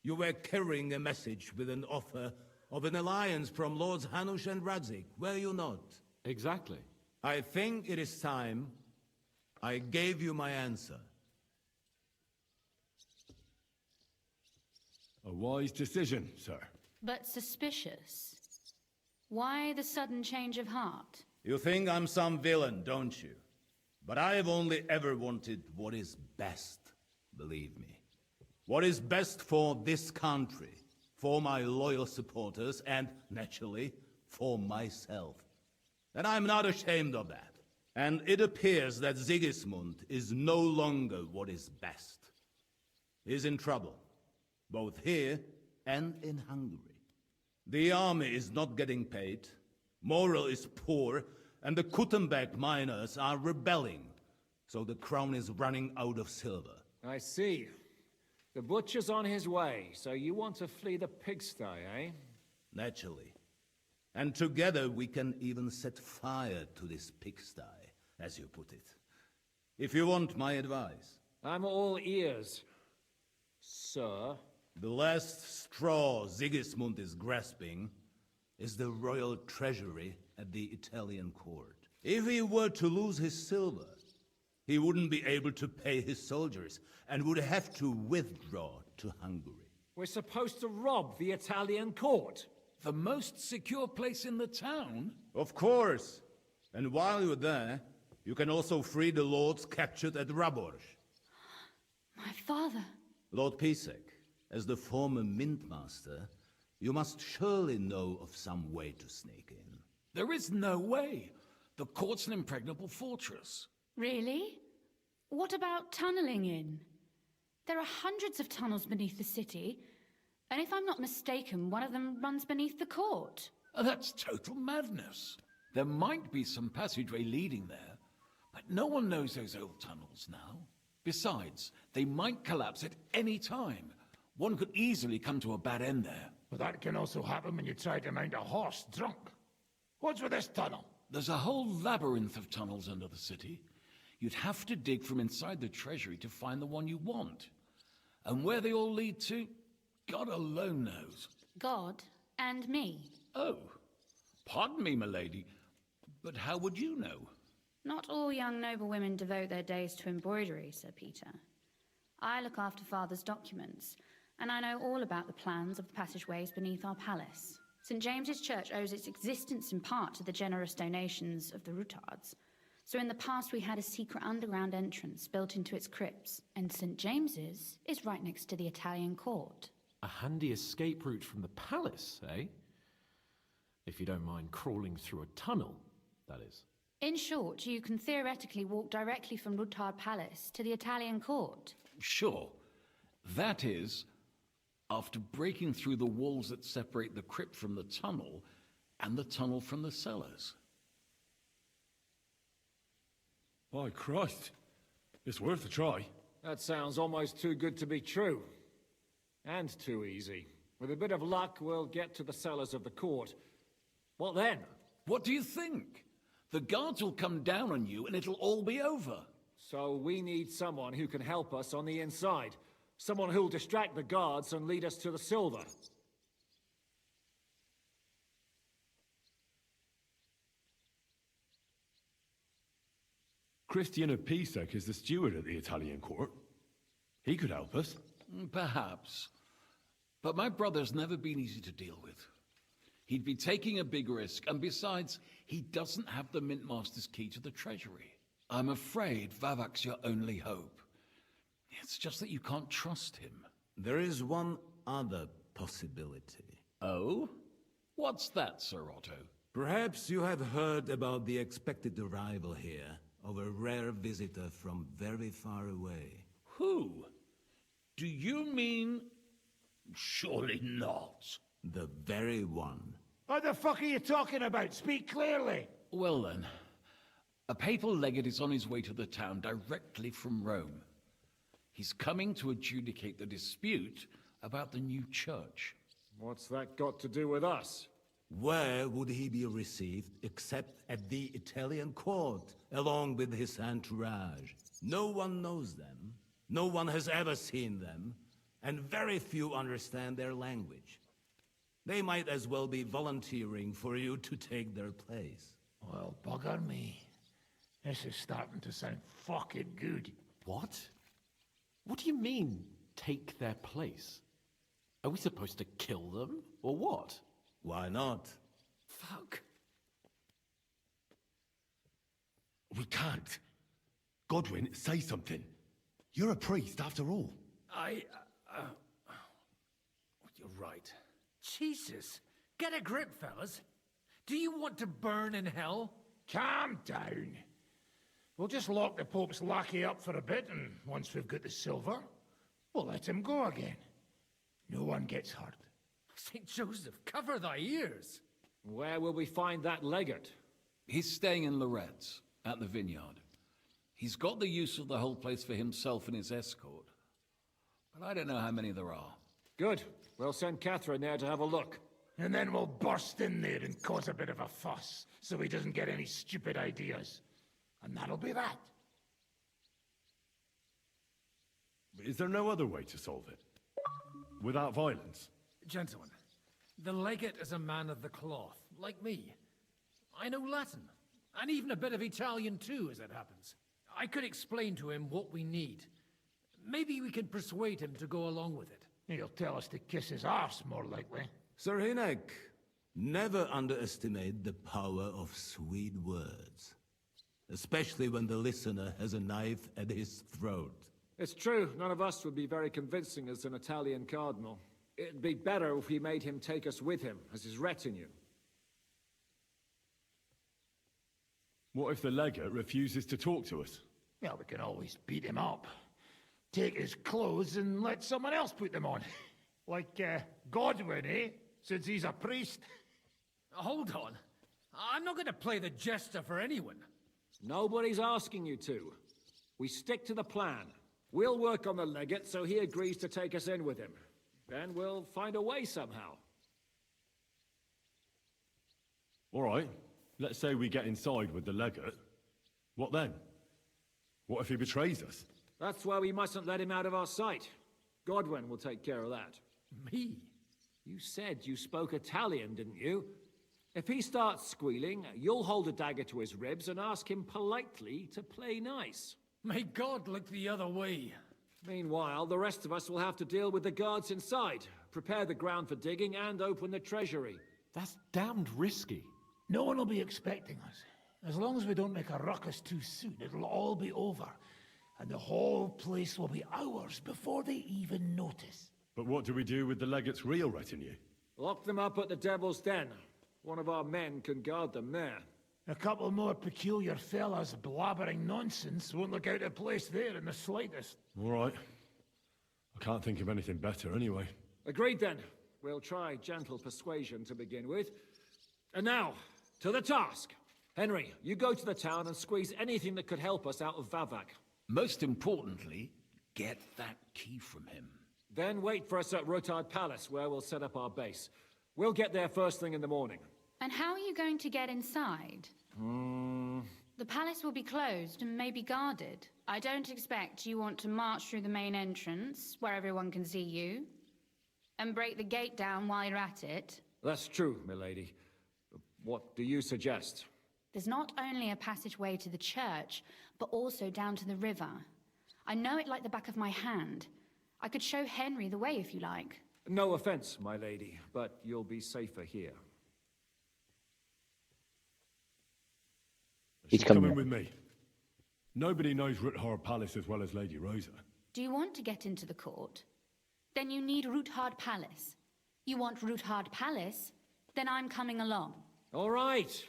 you were carrying a message with an offer of an alliance from Lords Hanush and Radzik, were you not? Exactly. I think it is time I gave you my answer. A wise decision, sir. But suspicious. Why the sudden change of heart? You think I'm some villain, don't you? But I have only ever wanted what is best, believe me. What is best for this country, for my loyal supporters, and, naturally, for myself. And I'm not ashamed of that. And it appears that Sigismund is no longer what is best. He's in trouble, both here and in Hungary. The army is not getting paid, morale is poor, and the Kuttenberg miners are rebelling, so the crown is running out of silver. I see. The butcher's on his way, so you want to flee the pigsty, eh? Naturally. And together we can even set fire to this pigsty, as you put it. If you want my advice. I'm all ears, sir. The last straw Sigismund is grasping is the royal treasury at the Italian court. If he were to lose his silver, he wouldn't be able to pay his soldiers and would have to withdraw to Hungary. We're supposed to rob the Italian court. The most secure place in the town? Of course. And while you're there, you can also free the lords captured at Raborj. My father. Lord Pisek, as the former mintmaster, you must surely know of some way to sneak in. There is no way. The court's an impregnable fortress. Really? What about tunneling in? There are hundreds of tunnels beneath the city, and if I'm not mistaken, one of them runs beneath the court. That's total madness. There might be some passageway leading there, but no one knows those old tunnels now. Besides, they might collapse at any time. One could easily come to a bad end there. But that can also happen when you try to mount a horse drunk. What's with this tunnel? There's a whole labyrinth of tunnels under the city. You'd have to dig from inside the treasury to find the one you want. And where they all lead to, God alone knows. God and me. Oh, pardon me, milady, but how would you know? Not all young noble women devote their days to embroidery, Sir Peter. I look after Father's documents, and I know all about the plans of the passageways beneath our palace. St. James's Church owes its existence in part to the generous donations of the Rutards. So in the past we had a secret underground entrance built into its crypts, and St. James's is right next to the Italian court. A handy escape route from the palace, eh? If you don't mind crawling through a tunnel, that is. In short, you can theoretically walk directly from Rutard Palace to the Italian court. Sure. That is, after breaking through the walls that separate the crypt from the tunnel, and the tunnel from the cellars. By Christ. It's worth a try. That sounds almost too good to be true. And too easy. With a bit of luck, we'll get to the cellars of the court. What then? What do you think? The guards will come down on you and it'll all be over. So we need someone who can help us on the inside. Someone who'll distract the guards and lead us to the silver. Christian of Pisek is the steward at the Italian court. He could help us. Perhaps. But my brother's never been easy to deal with. He'd be taking a big risk, and besides, he doesn't have the Mintmaster's key to the treasury. I'm afraid Vavak's your only hope. It's just that you can't trust him. There is one other possibility. Oh? What's that, Sir Otto? Perhaps you have heard about the expected arrival here of a rare visitor from very far away. Who? Do you mean... Surely not. The very one. What the fuck are you talking about? Speak clearly. Well then, a papal legate is on his way to the town directly from Rome. He's coming to adjudicate the dispute about the new church. What's that got to do with us? Where would he be received except at the Italian court, along with his entourage? No one knows them, no one has ever seen them, and very few understand their language. They might as well be volunteering for you to take their place. Well, bugger me. This is starting to sound fucking good. What? What do you mean, take their place? Are we supposed to kill them, or what? Why not? Fuck. We can't. Godwin, say something. You're a priest, after all. You're right. Jesus. Get a grip, fellas. Do you want to burn in hell? Calm down. We'll just lock the Pope's lackey up for a bit, and once we've got the silver, we'll let him go again. No one gets hurt. St. Joseph, cover thy ears. Where will we find that legate? He's staying in Loretz, at the vineyard. He's got the use of the whole place for himself and his escort. But I don't know how many there are. Good. We'll send Catherine there to have a look. And then we'll burst in there and cause a bit of a fuss, so he doesn't get any stupid ideas. And that'll be that. Is there no other way to solve it? Without violence? Gentlemen, the legate is a man of the cloth, like me. I know Latin, and even a bit of Italian too, as it happens. I could explain to him what we need. Maybe we can persuade him to go along with it. He'll tell us to kiss his arse, more likely. Sir Hinek, never underestimate the power of sweet words. Especially when the listener has a knife at his throat. It's true, none of us would be very convincing as an Italian cardinal. It'd be better if we made him take us with him, as his retinue. What if the legate refuses to talk to us? Well, we can always beat him up. Take his clothes and let someone else put them on. Like, Godwin, eh? Since he's a priest. Hold on. I'm not going to play the jester for anyone. Nobody's asking you to. We stick to the plan. We'll work on the legate so he agrees to take us in with him. Then we'll find a way somehow. All right. Let's say we get inside with the legate. What then? What if he betrays us? That's why we mustn't let him out of our sight. Godwin will take care of that. Me? You said you spoke Italian, didn't you? If he starts squealing, you'll hold a dagger to his ribs and ask him politely to play nice. May God look the other way. Meanwhile, the rest of us will have to deal with the guards inside, prepare the ground for digging, and open the treasury. That's damned risky. No one will be expecting us. As long as we don't make a ruckus too soon, it'll all be over. And the whole place will be ours before they even notice. But what do we do with the legate's real retinue? Lock them up at the Devil's Den. One of our men can guard them there. A couple more peculiar fellas blabbering nonsense won't look out of place there in the slightest. All right. I can't think of anything better anyway. Agreed then. We'll try gentle persuasion to begin with. And now, to the task. Henry, you go to the town and squeeze anything that could help us out of Vavak. Most importantly, get that key from him. Then wait for us at Rotard Palace, where we'll set up our base. We'll get there first thing in the morning. And how are you going to get inside? The palace will be closed and maybe guarded. I don't expect you want to march through the main entrance, where everyone can see you, and break the gate down while you're at it. That's true, milady. What do you suggest? There's not only a passageway to the church, but also down to the river. I know it like the back of my hand. I could show Henry the way if you like. No offense, my lady, but you'll be safer here. She's coming with me. Nobody knows Ruthard Palace as well as Lady Rosa. Do you want to get into the court? Then you need Ruthard Palace. You want Ruthard Palace? Then I'm coming along. All right.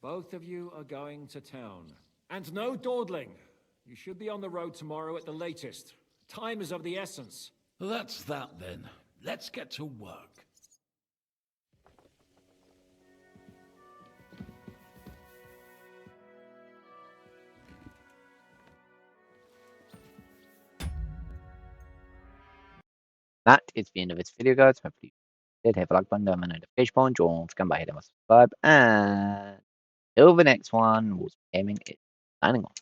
Both of you are going to town. And no dawdling. You should be on the road tomorrow at the latest. Time is of the essence. That's that then. Let's get to work. That is the end of this video, guys. Hopefully you did hit the like button, down the notification bell, join, come by, hit and subscribe, and till the next one, WolfsbaneGaming is signing off.